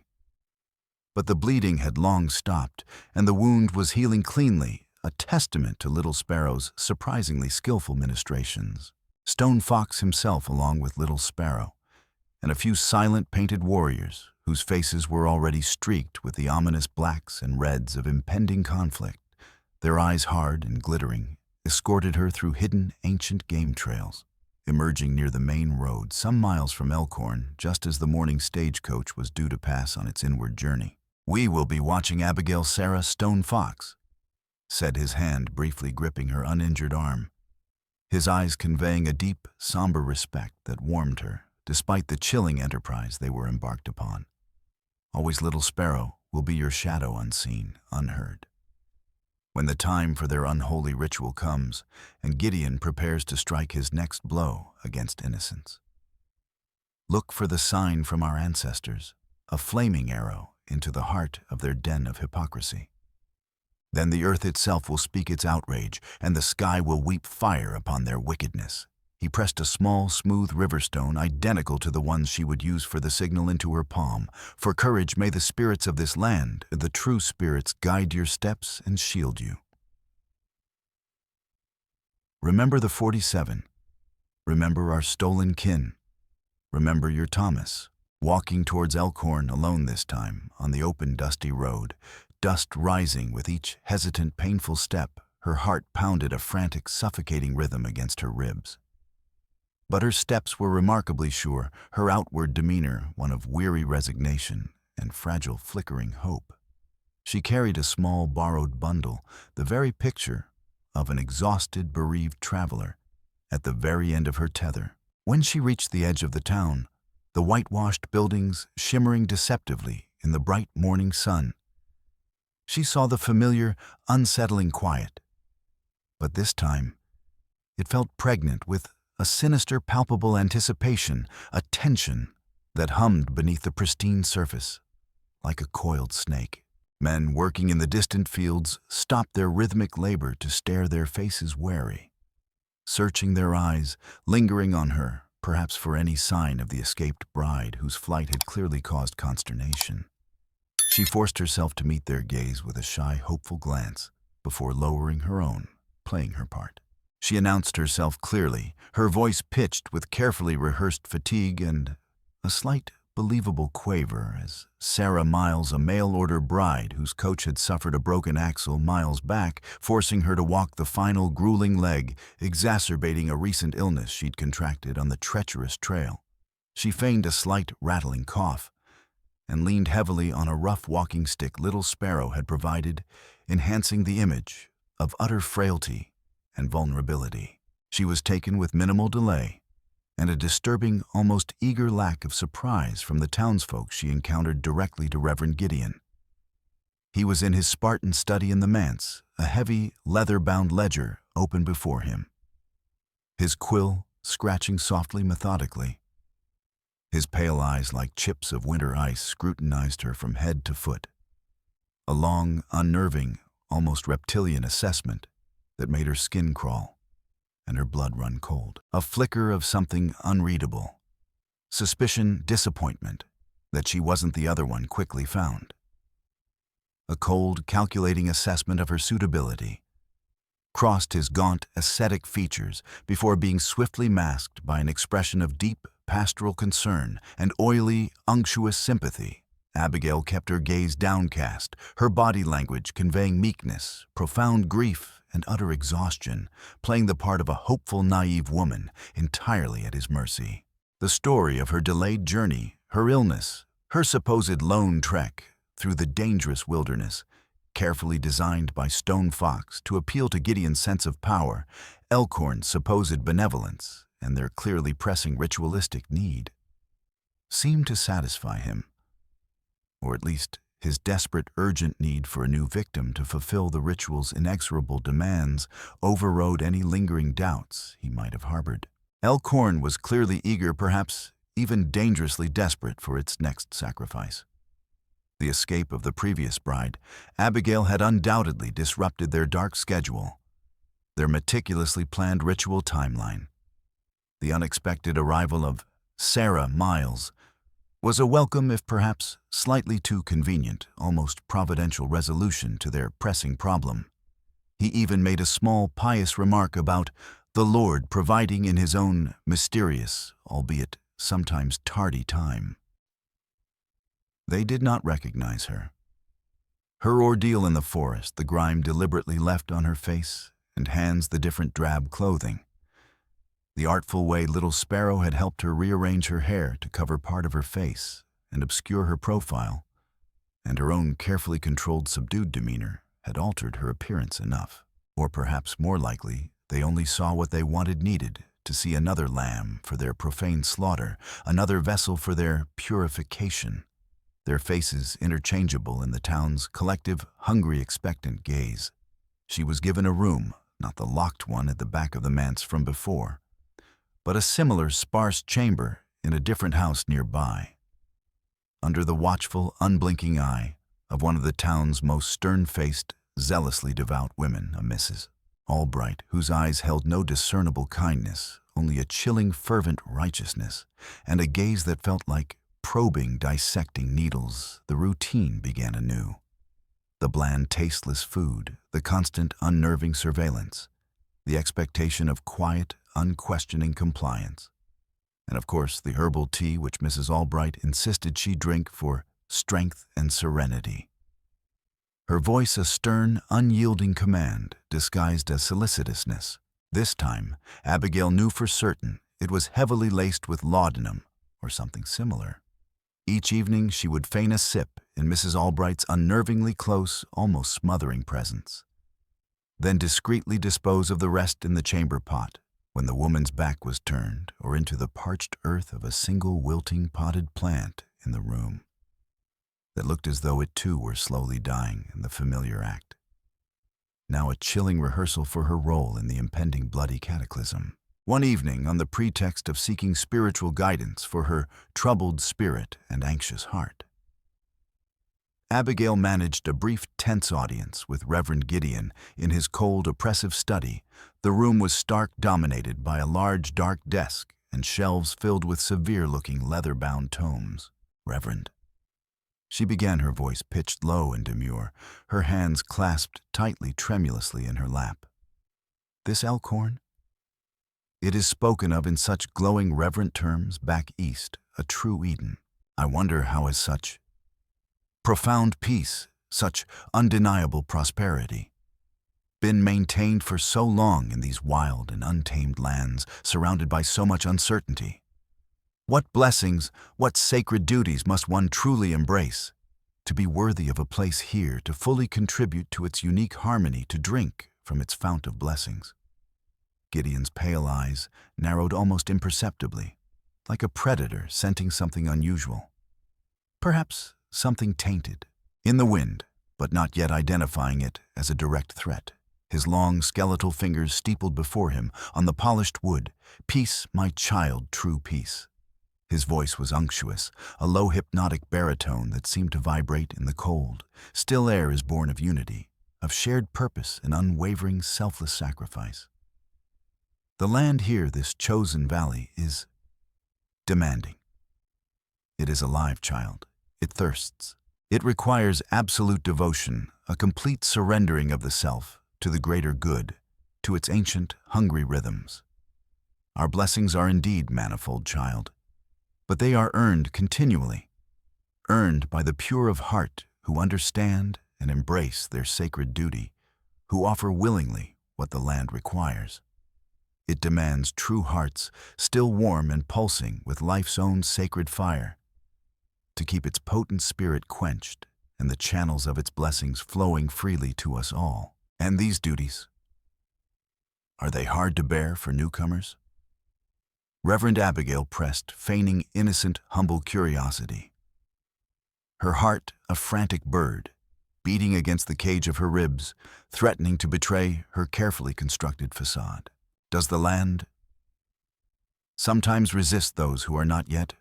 But the bleeding had long stopped, and the wound was healing cleanly, a testament to Little Sparrow's surprisingly skillful ministrations. Stone Fox himself, along with Little Sparrow, and a few silent, painted warriors whose faces were already streaked with the ominous blacks and reds of impending conflict, their eyes hard and glittering, escorted her through hidden, ancient game trails. emerging near the main road some miles from Elkhorn just as the morning stagecoach was due to pass on its inward journey. "We will be watching Abigail Sarah Stone Fox," said his hand briefly gripping her uninjured arm, his eyes conveying a deep, somber respect that warmed her, despite the chilling enterprise they were embarked upon. "Always little sparrow will be your shadow unseen, unheard. When the time for their unholy ritual comes, and Gideon prepares to strike his next blow against innocence. Look for the sign from our ancestors, a flaming arrow into the heart of their den of hypocrisy. Then the earth itself will speak its outrage, and the sky will weep fire upon their wickedness." He pressed a small, smooth river stone identical to the ones she would use for the signal into her palm. "For courage may the spirits of this land, the true spirits, guide your steps and shield you. Remember the 47. Remember our stolen kin. Remember your Thomas." Walking towards Elkhorn alone this time, on the open, dusty road, dust rising with each hesitant, painful step, her heart pounded a frantic, suffocating rhythm against her ribs. But her steps were remarkably sure, her outward demeanor one of weary resignation and fragile, flickering hope. She carried a small, borrowed bundle, the very picture of an exhausted, bereaved traveler, at the very end of her tether. When she reached the edge of the town, the whitewashed buildings shimmering deceptively in the bright morning sun, she saw the familiar, unsettling quiet. But this time, it felt pregnant with a sinister, palpable anticipation, a tension that hummed beneath the pristine surface, like a coiled snake. Men working in the distant fields stopped their rhythmic labor to stare, their faces wary, searching their eyes, lingering on her, perhaps for any sign of the escaped bride whose flight had clearly caused consternation. She forced herself to meet their gaze with a shy, hopeful glance before lowering her own, playing her part. She announced herself clearly, her voice pitched with carefully rehearsed fatigue and a slight, believable quaver, as Sarah Miles, a mail-order bride whose coach had suffered a broken axle miles back, forcing her to walk the final grueling leg, exacerbating a recent illness she'd contracted on the treacherous trail. She feigned a slight, rattling cough and leaned heavily on a rough walking stick little Sparrow had provided, enhancing the image of utter frailty and vulnerability. She was taken with minimal delay, and a disturbing, almost eager lack of surprise from the townsfolk she encountered directly to Reverend Gideon. He was in his Spartan study in the manse, a heavy, leather-bound ledger open before him, his quill scratching softly, methodically. His pale eyes, like chips of winter ice, scrutinized her from head to foot. A long, unnerving, almost reptilian assessment that made her skin crawl and her blood run cold. A flicker of something unreadable. Suspicion, disappointment that she wasn't the other one quickly found. A cold, calculating assessment of her suitability crossed his gaunt, ascetic features before being swiftly masked by an expression of deep, pastoral concern and oily, unctuous sympathy. Abigail kept her gaze downcast, her body language conveying meekness, profound grief, and utter exhaustion, playing the part of a hopeful, naive woman entirely at his mercy. The story of her delayed journey, her illness, her supposed lone trek through the dangerous wilderness, carefully designed by Stone Fox to appeal to Gideon's sense of power, Elkhorn's supposed benevolence, and their clearly pressing ritualistic need, seemed to satisfy him, or at least his desperate, urgent need for a new victim to fulfill the ritual's inexorable demands overrode any lingering doubts he might have harbored. Elkhorn was clearly eager, perhaps even dangerously desperate for its next sacrifice. The escape of the previous bride, Abigail, had undoubtedly disrupted their dark schedule, their meticulously planned ritual timeline. The unexpected arrival of Sarah Miles was a welcome, if perhaps slightly too convenient, almost providential resolution to their pressing problem. He even made a small, pious remark about the Lord providing in his own mysterious, albeit sometimes tardy time. They did not recognize her. Her ordeal in the forest, the grime deliberately left on her face and hands, the different drab clothing, The artful way little Sparrow had helped her rearrange her hair to cover part of her face and obscure her profile, and her own carefully controlled subdued demeanor had altered her appearance enough. Or perhaps more likely, they only saw what they needed to see another lamb for their profane slaughter, another vessel for their purification, their faces interchangeable in the town's collective, hungry, expectant gaze. She was given a room, not the locked one at the back of the manse from before, but a similar sparse chamber in a different house nearby, under the watchful, unblinking eye of one of the town's most stern-faced, zealously devout women, a Mrs. Albright, whose eyes held no discernible kindness, only a chilling, fervent righteousness, and a gaze that felt like probing, dissecting needles. The routine began anew. The bland, tasteless food, the constant, unnerving surveillance, the expectation of quiet, unquestioning compliance, and of course the herbal tea which Mrs. Albright insisted she drink for strength and serenity. Her voice a stern, unyielding command disguised as solicitousness. This time, Abigail knew for certain it was heavily laced with laudanum or something similar. Each evening she would feign a sip in Mrs. Albright's unnervingly close, almost smothering presence, then discreetly dispose of the rest in the chamber pot when the woman's back was turned, or into the parched earth of a single wilting potted plant in the room that looked as though it too were slowly dying in the familiar act. Now a chilling rehearsal for her role in the impending bloody cataclysm. One evening, on the pretext of seeking spiritual guidance for her troubled spirit and anxious heart, Abigail managed a brief, tense audience with Reverend Gideon in his cold, oppressive study. The room was stark, dominated by a large, dark desk and shelves filled with severe-looking, leather-bound tomes. "Reverend," she began, her voice pitched low and demure, her hands clasped tightly, tremulously in her lap. "This Elkhorn? It is spoken of in such glowing, reverent terms back east, a true Eden. I wonder how is such profound peace, such undeniable prosperity, been maintained for so long in these wild and untamed lands, surrounded by so much uncertainty. What blessings, what sacred duties must one truly embrace to be worthy of a place here, to fully contribute to its unique harmony, to drink from its fount of blessings." Gideon's pale eyes narrowed almost imperceptibly, like a predator scenting something unusual. Perhaps something tainted, in the wind, but not yet identifying it as a direct threat. His long, skeletal fingers steepled before him on the polished wood. "Peace, my child, true peace." His voice was unctuous, a low hypnotic baritone that seemed to vibrate in the cold, still air is born of unity, of shared purpose and unwavering, selfless sacrifice. The land here, this chosen valley, is demanding. It is alive, child. It thirsts. It requires absolute devotion, a complete surrendering of the self to the greater good, to its ancient, hungry rhythms. Our blessings are indeed manifold, child, but they are earned continually, earned by the pure of heart who understand and embrace their sacred duty, who offer willingly what the land requires. It demands true hearts, still warm and pulsing with life's own sacred fire, to keep its potent spirit quenched and the channels of its blessings flowing freely to us all. And these duties, are they hard to bear for newcomers? Reverend Abigail pressed, feigning innocent, humble curiosity. Her heart a frantic bird, beating against the cage of her ribs, threatening to betray her carefully constructed facade. Does the land sometimes resist those who are not yet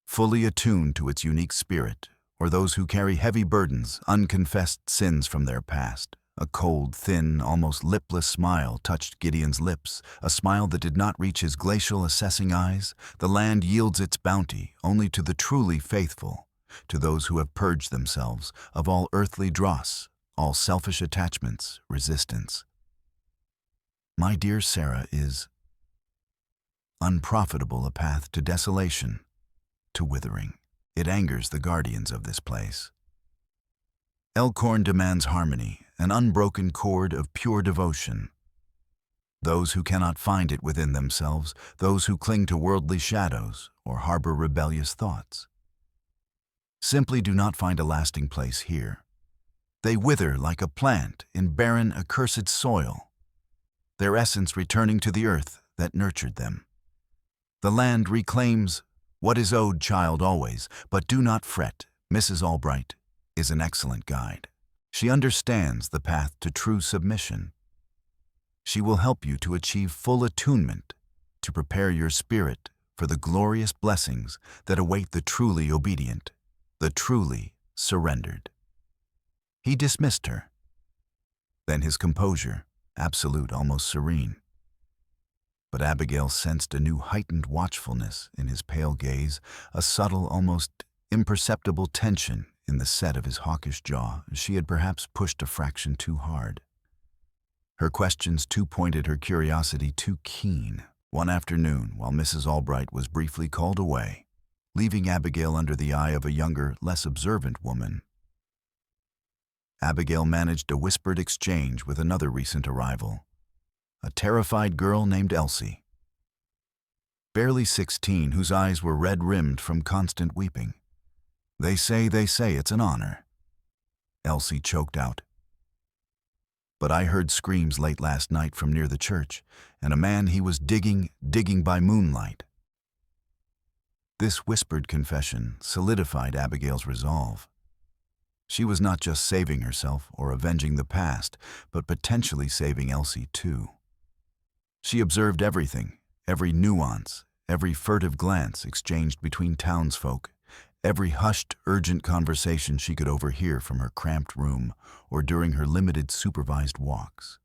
fully attuned to its unique spirit, or those who carry heavy burdens, unconfessed sins from their past? A cold, thin, almost lipless smile touched Gideon's lips, a smile that did not reach his glacial, assessing eyes. The land yields its bounty only to the truly faithful, to those who have purged themselves of all earthly dross, all selfish attachments, resistance. My dear Sarah, is unprofitable a path to desolation, to withering. It angers the guardians of this place. Elkhorn demands harmony, an unbroken chord of pure devotion. those who cannot find it within themselves, those who cling to worldly shadows or harbor rebellious thoughts. Simply do not find a lasting place here. They wither like a plant in barren, accursed soil, their essence returning to the earth that nurtured them. The land reclaims what is owed, child, always, but do not fret. Mrs. Albright is an excellent guide. She understands the path to true submission. She will help you to achieve full attunement, to prepare your spirit for the glorious blessings that await the truly obedient, the truly surrendered. He dismissed her. Then his composure, absolute, almost serene. But Abigail sensed a new heightened watchfulness in his pale gaze, a subtle, almost imperceptible tension in the set of his hawkish jaw. She had perhaps pushed a fraction too hard. Her questions too pointed, her curiosity too keen. One afternoon, while Mrs. Albright was briefly called away, leaving Abigail under the eye of a younger, less observant woman, Abigail managed a whispered exchange with another recent arrival, a terrified girl named Elsie, barely 16, whose eyes were red-rimmed from constant weeping. They say it's an honor," Elsie choked out. "But I heard screams late last night from near the church, and a man, he was digging by moonlight." This whispered confession solidified Abigail's resolve. She was not just saving herself or avenging the past, but potentially saving Elsie too. She observed everything, every nuance, every furtive glance exchanged between townsfolk, every hushed, urgent conversation she could overhear from her cramped room or during her limited supervised walks.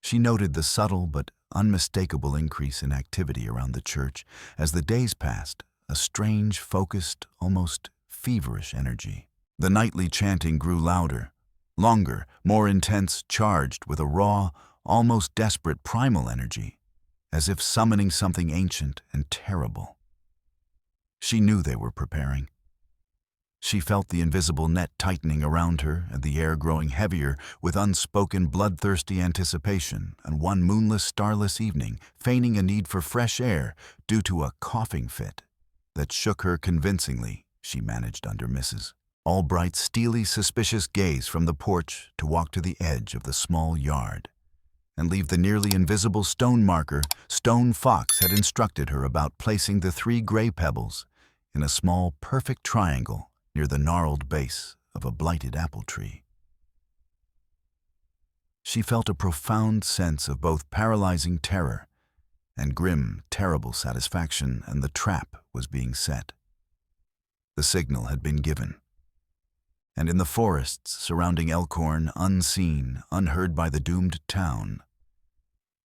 She noted the subtle but unmistakable increase in activity around the church as the days passed, a strange, focused, almost feverish energy. The nightly chanting grew louder, longer, more intense, charged with a raw, almost desperate primal energy, as if summoning something ancient and terrible. She knew they were preparing. She felt the invisible net tightening around her and the air growing heavier with unspoken bloodthirsty anticipation, and one moonless, starless evening, feigning a need for fresh air due to a coughing fit that shook her convincingly, she managed under Mrs. Albright's steely, suspicious gaze from the porch to walk to the edge of the small yard and leave the nearly invisible stone marker Stone Fox had instructed her about placing the 3 gray pebbles in a small, perfect triangle near the gnarled base of a blighted apple tree. She felt a profound sense of both paralyzing terror and grim, terrible satisfaction, and the trap was being set. The signal had been given. And in the forests surrounding Elkhorn, unseen, unheard by the doomed town,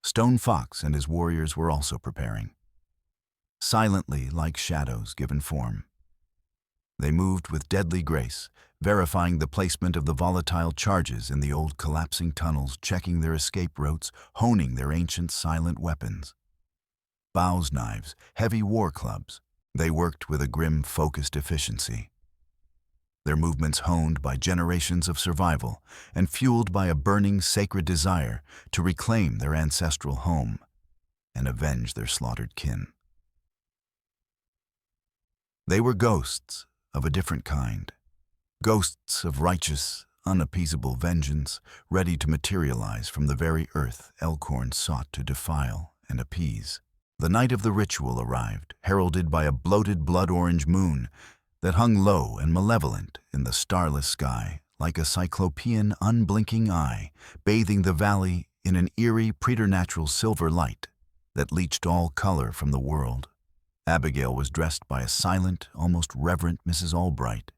Stone Fox and his warriors were also preparing. Silently, like shadows given form, they moved with deadly grace, verifying the placement of the volatile charges in the old collapsing tunnels, checking their escape routes, honing their ancient silent weapons. Bows knives, heavy war clubs, they worked with a grim, focused efficiency. Their movements honed by generations of survival and fueled by a burning, sacred desire to reclaim their ancestral home and avenge their slaughtered kin. They were ghosts of a different kind, ghosts of righteous, unappeasable vengeance, ready to materialize from the very earth Elkhorn sought to defile and appease. The night of the ritual arrived, heralded by a bloated blood-orange moon that hung low and malevolent in the starless sky, like a cyclopean, unblinking eye, bathing the valley in an eerie, preternatural silver light that leached all color from the world. Abigail was dressed by a silent, almost reverent Mrs. Albright,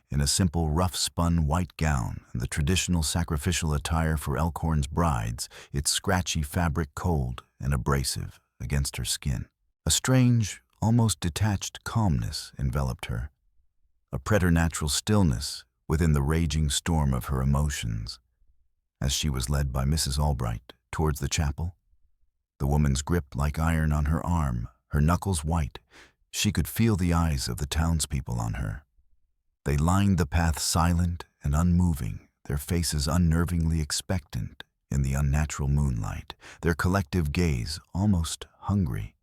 in a simple, rough-spun white gown and the traditional sacrificial attire for Elkhorn's brides, its scratchy fabric cold and abrasive against her skin. A strange, almost detached calmness enveloped her, a preternatural stillness within the raging storm of her emotions. As she was led by Mrs. Albright towards the chapel, the woman's grip like iron on her arm, her knuckles white, she could feel the eyes of the townspeople on her. They lined the path silent and unmoving, their faces unnervingly expectant, in the unnatural moonlight, their collective gaze almost hungry,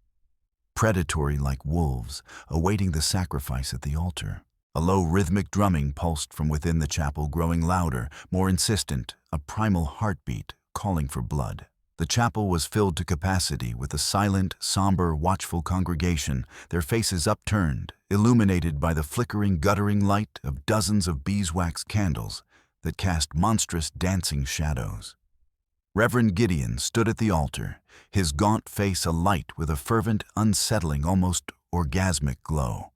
predatory like wolves, awaiting the sacrifice at the altar. A low rhythmic drumming pulsed from within the chapel, growing louder, more insistent, a primal heartbeat calling for blood. The chapel was filled to capacity with a silent, somber, watchful congregation, their faces upturned, illuminated by the flickering, guttering light of dozens of beeswax candles that cast monstrous dancing shadows. Reverend Gideon stood at the altar, his gaunt face alight with a fervent, unsettling, almost orgasmic glow.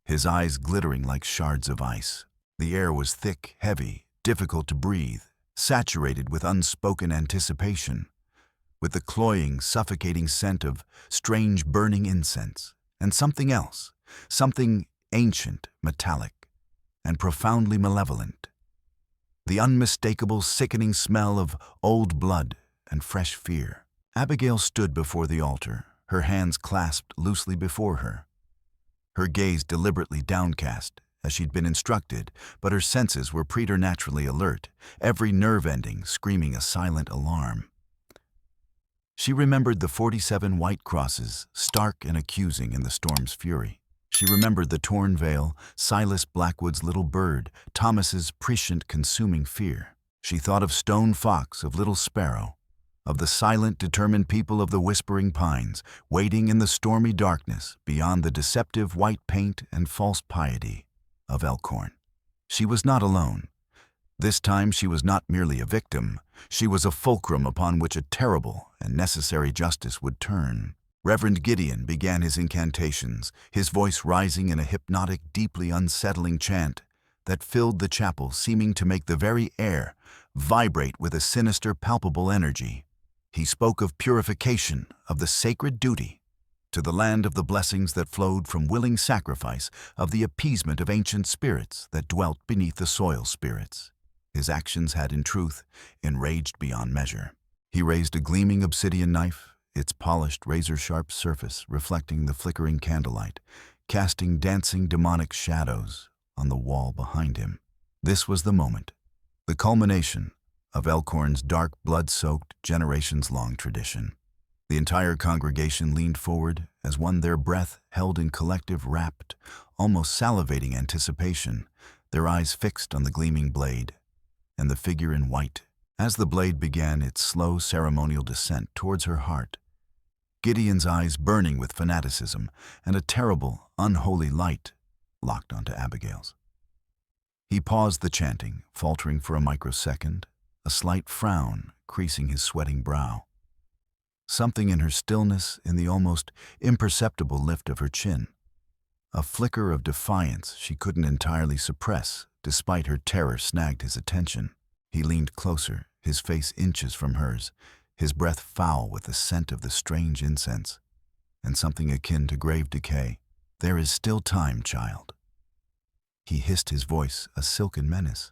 His eyes glittering like shards of ice. The air was thick, heavy, difficult to breathe, saturated with unspoken anticipation, with the cloying, suffocating scent of strange burning incense, and something else, something ancient, metallic, and profoundly malevolent. The unmistakable, sickening smell of old blood and fresh fear. Abigail stood before the altar, her hands clasped loosely before her, her gaze deliberately downcast, as she'd been instructed, but her senses were preternaturally alert, every nerve ending screaming a silent alarm. She remembered the 47 white crosses, stark and accusing in the storm's fury. She remembered the torn veil, Silas Blackwood's little bird, Thomas's prescient consuming fear. She thought of Stone Fox, of Little Sparrow, of the silent, determined people of the Whispering Pines, waiting in the stormy darkness beyond the deceptive white paint and false piety of Elkhorn. She was not alone. This time she was not merely a victim. She was a fulcrum upon which a terrible and necessary justice would turn. Reverend Gideon began his incantations, his voice rising in a hypnotic, deeply unsettling chant that filled the chapel, seeming to make the very air vibrate with a sinister, palpable energy. He spoke of purification, of the sacred duty, to the land of the blessings that flowed from willing sacrifice, of the appeasement of ancient spirits that dwelt beneath the soil spirits. His actions had, in truth, enraged beyond measure. He raised a gleaming obsidian knife, its polished, razor-sharp surface reflecting the flickering candlelight, casting dancing demonic shadows on the wall behind him. This was the moment, the culmination of Elkhorn's dark, blood-soaked, generations-long tradition. The entire congregation leaned forward as one, their breath held in collective, rapt, almost salivating anticipation, their eyes fixed on the gleaming blade and the figure in white. As the blade began its slow, ceremonial descent towards her heart, Gideon's eyes burning with fanaticism and a terrible, unholy light locked onto Abigail's. He paused the chanting, faltering for a microsecond, a slight frown creasing his sweating brow. Something in her stillness, in the almost imperceptible lift of her chin. A flicker of defiance she couldn't entirely suppress, despite her terror snagged his attention. He leaned closer, his face inches from hers, his breath foul with the scent of the strange incense, and something akin to grave decay. "There is still time, child." He hissed, his voice a silken menace.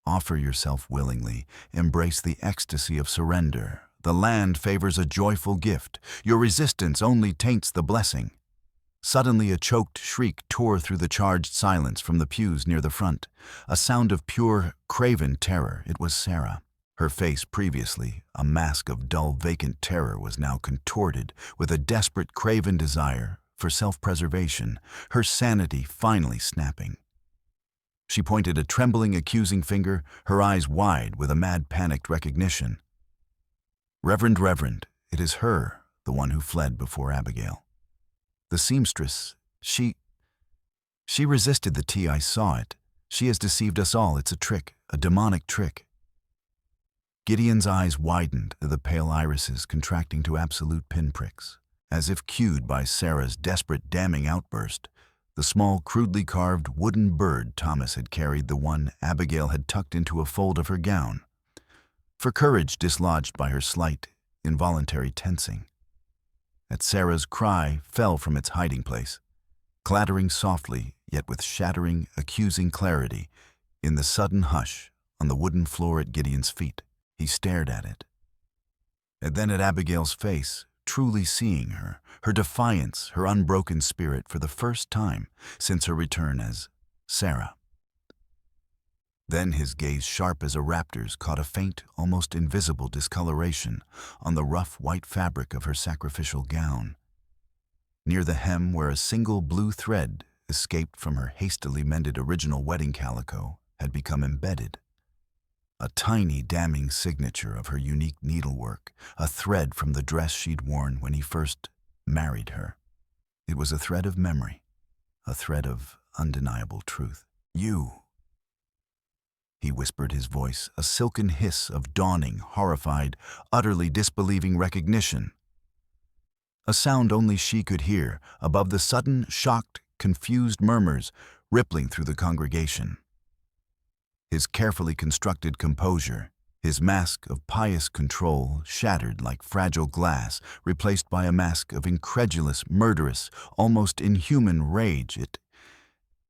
"Offer yourself willingly, embrace the ecstasy of surrender. The land favors a joyful gift. Your resistance only taints the blessing." Suddenly a choked shriek tore through the charged silence from the pews near the front, a sound of pure, craven terror. It was Sarah. Her face, previously a mask of dull, vacant terror, was now contorted with a desperate, craven desire for self-preservation, her sanity finally snapping. She pointed a trembling, accusing finger, her eyes wide with a mad, panicked recognition. Reverend, it is her, the one who fled before Abigail. The seamstress, she resisted the tea, I saw it. She has deceived us all. It's a trick, a demonic trick." Gideon's eyes widened, the pale irises contracting to absolute pinpricks. As if cued by Sarah's desperate, damning outburst, the small, crudely carved wooden bird Thomas had carried, the one Abigail had tucked into a fold of her gown, for courage dislodged by her slight, involuntary tensing. At Sarah's cry, fell from its hiding place, clattering softly, yet with shattering, accusing clarity, in the sudden hush on the wooden floor at Gideon's feet. He stared at it, and then at Abigail's face, truly seeing her, her defiance, her unbroken spirit for the first time since her return as Sarah. Then his gaze, sharp as a raptor's, caught a faint, almost invisible discoloration on the rough white fabric of her sacrificial gown. Near the hem, where a single blue thread, escaped from her hastily mended original wedding calico, had become embedded. A tiny, damning signature of her unique needlework, a thread from the dress she'd worn when he first married her. It was a thread of memory, a thread of undeniable truth. "You," he whispered, his voice a silken hiss of dawning, horrified, utterly disbelieving recognition. A sound only she could hear, above the sudden, shocked, confused murmurs rippling through the congregation. His carefully constructed composure, his mask of pious control, shattered like fragile glass, replaced by a mask of incredulous, murderous, almost inhuman rage. "It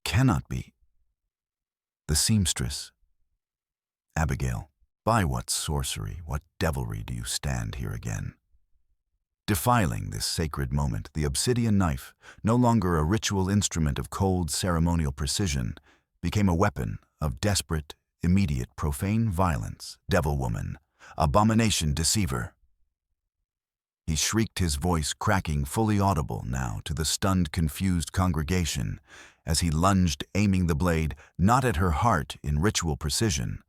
cannot be. The seamstress. Abigail, by what sorcery, what devilry do you stand here again?" Defiling this sacred moment, the obsidian knife, no longer a ritual instrument of cold ceremonial precision, became a weapon of desperate, immediate, profane violence. "Devil-woman, abomination, deceiver!" He shrieked, his voice cracking, fully audible now to the stunned, confused congregation, as he lunged, aiming the blade not at her heart in ritual precision,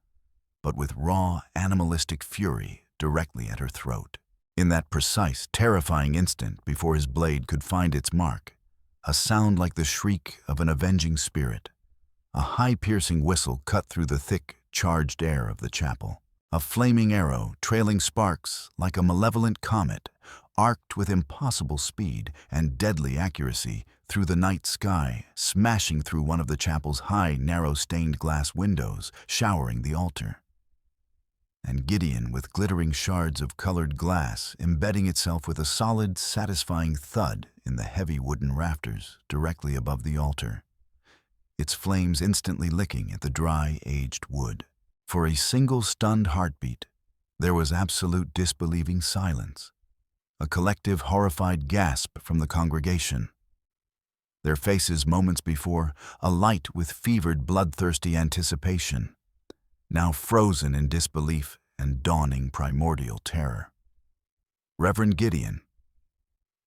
but with raw, animalistic fury directly at her throat. In that precise, terrifying instant before his blade could find its mark, a sound like the shriek of an avenging spirit, a high-piercing whistle cut through the thick, charged air of the chapel. A flaming arrow, trailing sparks like a malevolent comet, arced with impossible speed and deadly accuracy through the night sky, smashing through one of the chapel's high, narrow stained glass windows, showering the altar. And Gideon, with glittering shards of colored glass, embedding itself with a solid, satisfying thud in the heavy wooden rafters directly above the altar, its flames instantly licking at the dry, aged wood. For a single stunned heartbeat, there was absolute disbelieving silence, a collective horrified gasp from the congregation. Their faces moments before alight with fevered, bloodthirsty anticipation, now frozen in disbelief and dawning primordial terror. Reverend Gideon.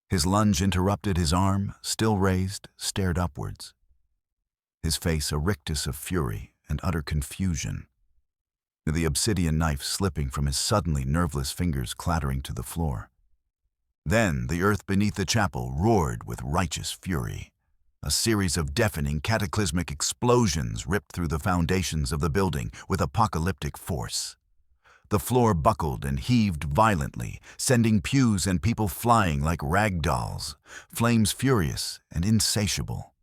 His lunge interrupted, his arm, still raised, stared upwards, his face a rictus of fury and utter confusion, the obsidian knife slipping from his suddenly nerveless fingers, clattering to the floor. Then the earth beneath the chapel roared with righteous fury. A series of deafening, cataclysmic explosions ripped through the foundations of the building with apocalyptic force. The floor buckled and heaved violently, sending pews and people flying like rag dolls. Flames, furious and insatiable,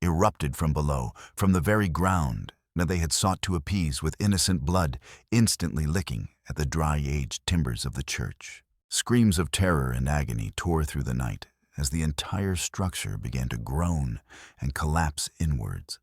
erupted from below, from the very ground that they had sought to appease with innocent blood, instantly licking at the dry-aged timbers of the church. Screams of terror and agony tore through the night as the entire structure began to groan and collapse inwards,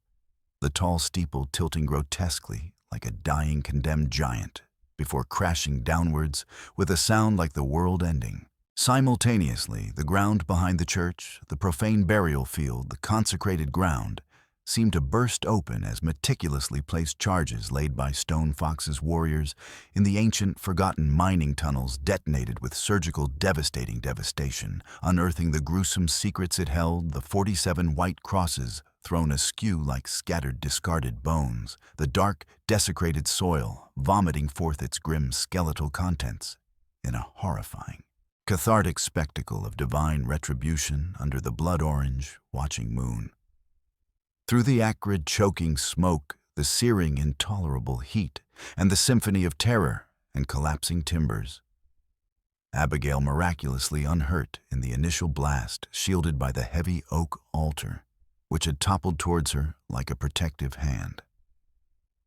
the tall steeple tilting grotesquely like a dying condemned giant before crashing downwards with a sound like the world ending. Simultaneously, the ground behind the church, the profane burial field, the consecrated ground, seemed to burst open as meticulously placed charges laid by Stone Fox's warriors in the ancient, forgotten mining tunnels detonated with surgical, devastating devastation, unearthing the gruesome secrets it held, the 47 white crosses thrown askew like scattered, discarded bones, the dark, desecrated soil vomiting forth its grim skeletal contents in a horrifying, cathartic spectacle of divine retribution under the blood-orange, watching moon. Through the acrid, choking smoke, the searing, intolerable heat, and the symphony of terror and collapsing timbers, Abigail, miraculously unhurt in the initial blast, shielded by the heavy oak altar, which had toppled towards her like a protective hand,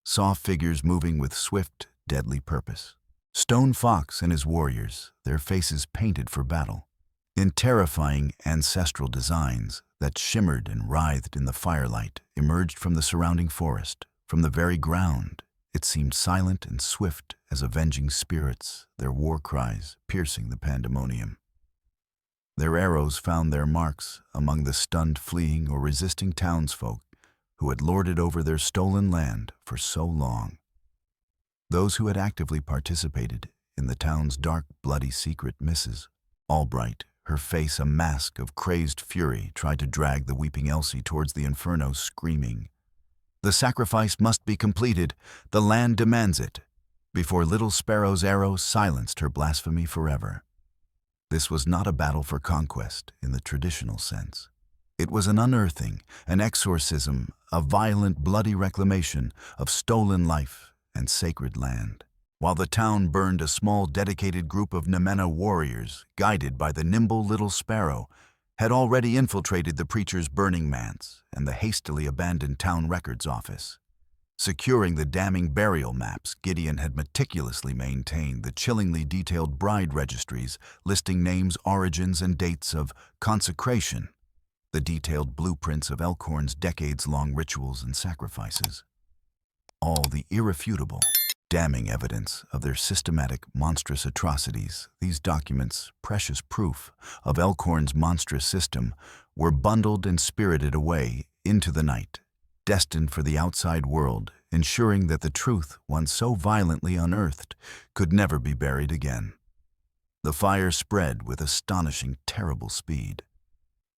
saw figures moving with swift, deadly purpose. Stone Fox and his warriors, their faces painted for battle, in terrifying ancestral designs that shimmered and writhed in the firelight, emerged from the surrounding forest, from the very ground. It seemed silent and swift as avenging spirits, their war cries piercing the pandemonium. Their arrows found their marks among the stunned, fleeing, or resisting townsfolk who had lorded over their stolen land for so long. Those who had actively participated in the town's dark, bloody secret, Mrs. Albright, her face a mask of crazed fury, tried to drag the weeping Elsie towards the inferno, screaming, "The sacrifice must be completed. The land demands it," before Little Sparrow's arrow silenced her blasphemy forever. This was not a battle for conquest in the traditional sense. It was an unearthing, an exorcism, a violent, bloody reclamation of stolen life and sacred land. While the town burned, a small, dedicated group of Nemena warriors, guided by the nimble Little Sparrow, had already infiltrated the preacher's burning manse and the hastily abandoned town records office. Securing the damning burial maps, Gideon had meticulously maintained the chillingly detailed bride registries listing names, origins, and dates of consecration, the detailed blueprints of Elkhorn's decades-long rituals and sacrifices. All the irrefutable, damning evidence of their systematic, monstrous atrocities, these documents, precious proof of Elkhorn's monstrous system, were bundled and spirited away into the night, destined for the outside world, ensuring that the truth, once so violently unearthed, could never be buried again. The fire spread with astonishing, terrible speed,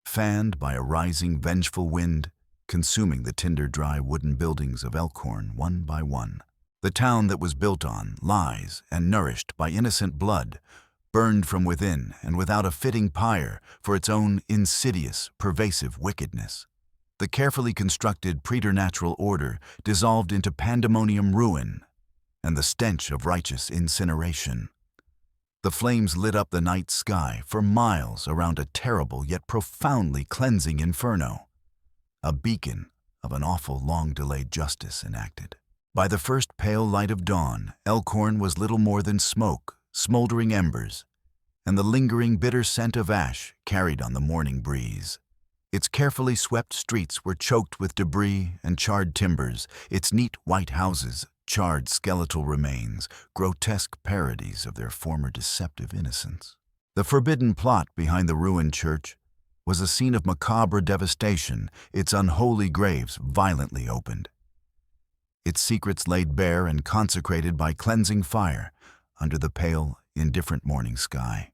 fanned by a rising, vengeful wind, consuming the tinder-dry wooden buildings of Elkhorn one by one. The town that was built on lies and nourished by innocent blood burned from within and without a fitting pyre for its own insidious, pervasive wickedness. The carefully constructed preternatural order dissolved into pandemonium ruin and the stench of righteous incineration. The flames lit up the night sky for miles around a terrible yet profoundly cleansing inferno, a beacon of an awful, long-delayed justice enacted. By the first pale light of dawn, Elkhorn was little more than smoke, smoldering embers, and the lingering bitter scent of ash carried on the morning breeze. Its carefully swept streets were choked with debris and charred timbers, its neat white houses charred skeletal remains, grotesque parodies of their former deceptive innocence. The forbidden plot behind the ruined church was a scene of macabre devastation, its unholy graves violently opened, its secrets laid bare and consecrated by cleansing fire under the pale, indifferent morning sky.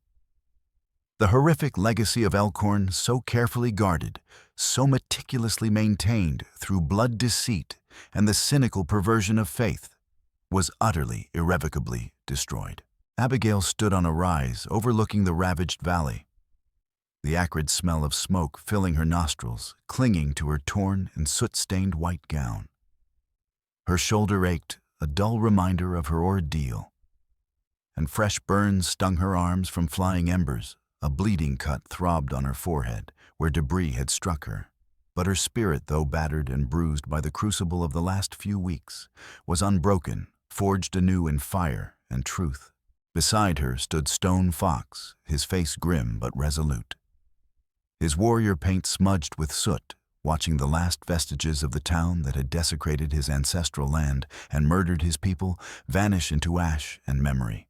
The horrific legacy of Elkhorn, so carefully guarded, so meticulously maintained through blood deceit and the cynical perversion of faith, was utterly, irrevocably destroyed. Abigail stood on a rise overlooking the ravaged valley, the acrid smell of smoke filling her nostrils, clinging to her torn and soot-stained white gown. Her shoulder ached, a dull reminder of her ordeal, and fresh burns stung her arms from flying embers. A bleeding cut throbbed on her forehead, where debris had struck her. But her spirit, though battered and bruised by the crucible of the last few weeks, was unbroken, forged anew in fire and truth. Beside her stood Stone Fox, his face grim but resolute, his warrior paint smudged with soot, watching the last vestiges of the town that had desecrated his ancestral land and murdered his people vanish into ash and memory.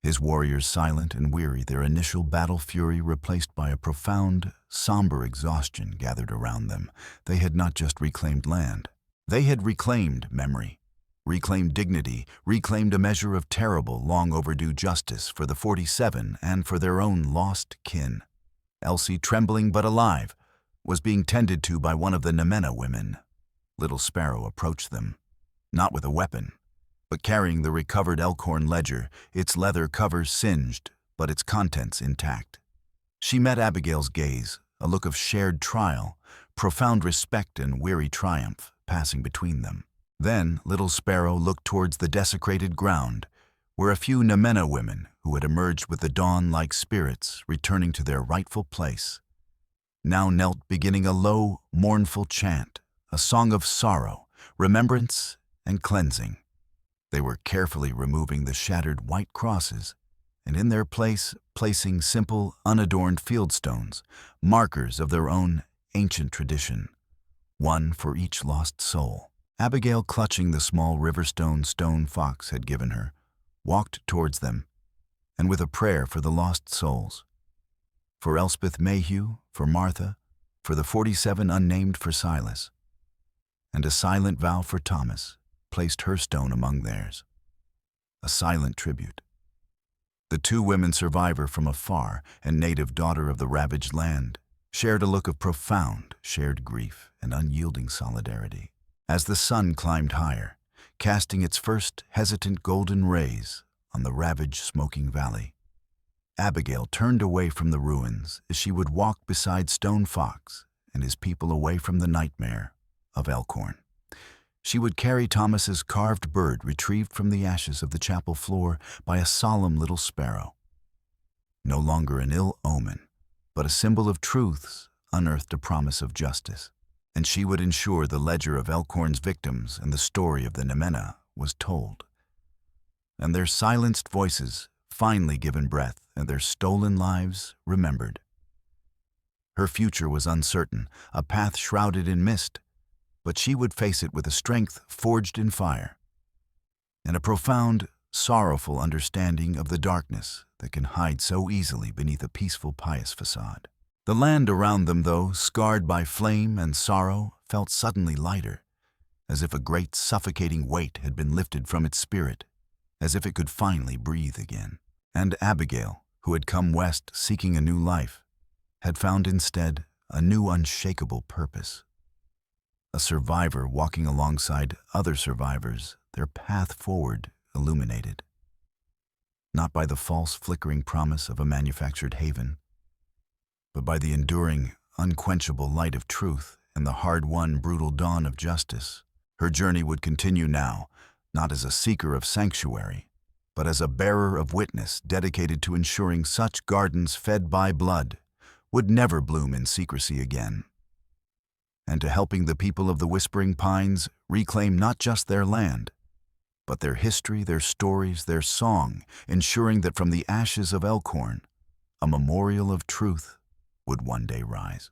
His warriors silent and weary, their initial battle fury replaced by a profound, somber exhaustion gathered around them. They had not just reclaimed land. They had reclaimed memory, reclaimed dignity, reclaimed a measure of terrible, long overdue justice for the 47 and for their own lost kin. Elsie, trembling but alive, was being tended to by one of the Nemena women. Little Sparrow approached them, not with a weapon, but carrying the recovered Elkhorn ledger, its leather cover singed, but its contents intact. She met Abigail's gaze, a look of shared trial, profound respect and weary triumph passing between them. Then Little Sparrow looked towards the desecrated ground, where a few Nemena women, who had emerged with the dawn like spirits returning to their rightful place, now knelt beginning a low, mournful chant, a song of sorrow, remembrance, and cleansing. They were carefully removing the shattered white crosses and in their place placing simple, unadorned fieldstones, markers of their own ancient tradition, one for each lost soul. Abigail, clutching the small riverstone Stone Fox had given her, walked towards them, and with a prayer for the lost souls, for Elspeth Mayhew, for Martha, for the 47 unnamed, for Silas. and a silent vow for Thomas placed her stone among theirs. A silent tribute. The two women survivor from afar and native daughter of the ravaged land shared a look of profound shared grief and unyielding solidarity. As the sun climbed higher, casting its first hesitant golden rays on the ravaged smoking valley, Abigail turned away from the ruins as she would walk beside Stone Fox and his people away from the nightmare of Elkhorn. She would carry Thomas's carved bird retrieved from the ashes of the chapel floor by a solemn little sparrow. No longer an ill omen, but a symbol of truths unearthed a promise of justice. And she would ensure the ledger of Elkhorn's victims and the story of the Nemena was told. And their silenced voices finally given breath and their stolen lives remembered. Her future was uncertain, a path shrouded in mist, but she would face it with a strength forged in fire and a profound, sorrowful understanding of the darkness that can hide so easily beneath a peaceful, pious facade. The land around them, though scarred by flame and sorrow, felt suddenly lighter, as if a great suffocating weight had been lifted from its spirit, as if it could finally breathe again. And Abigail, who had come west seeking a new life, had found instead a new unshakable purpose. A survivor walking alongside other survivors, their path forward illuminated. Not by the false flickering promise of a manufactured haven, but by the enduring, unquenchable light of truth and the hard-won, brutal dawn of justice. Her journey would continue now, not as a seeker of sanctuary, but as a bearer of witness dedicated to ensuring such gardens fed by blood would never bloom in secrecy again, and to helping the people of the Whispering Pines reclaim not just their land, but their history, their stories, their song, ensuring that from the ashes of Elkhorn, a memorial of truth would one day rise.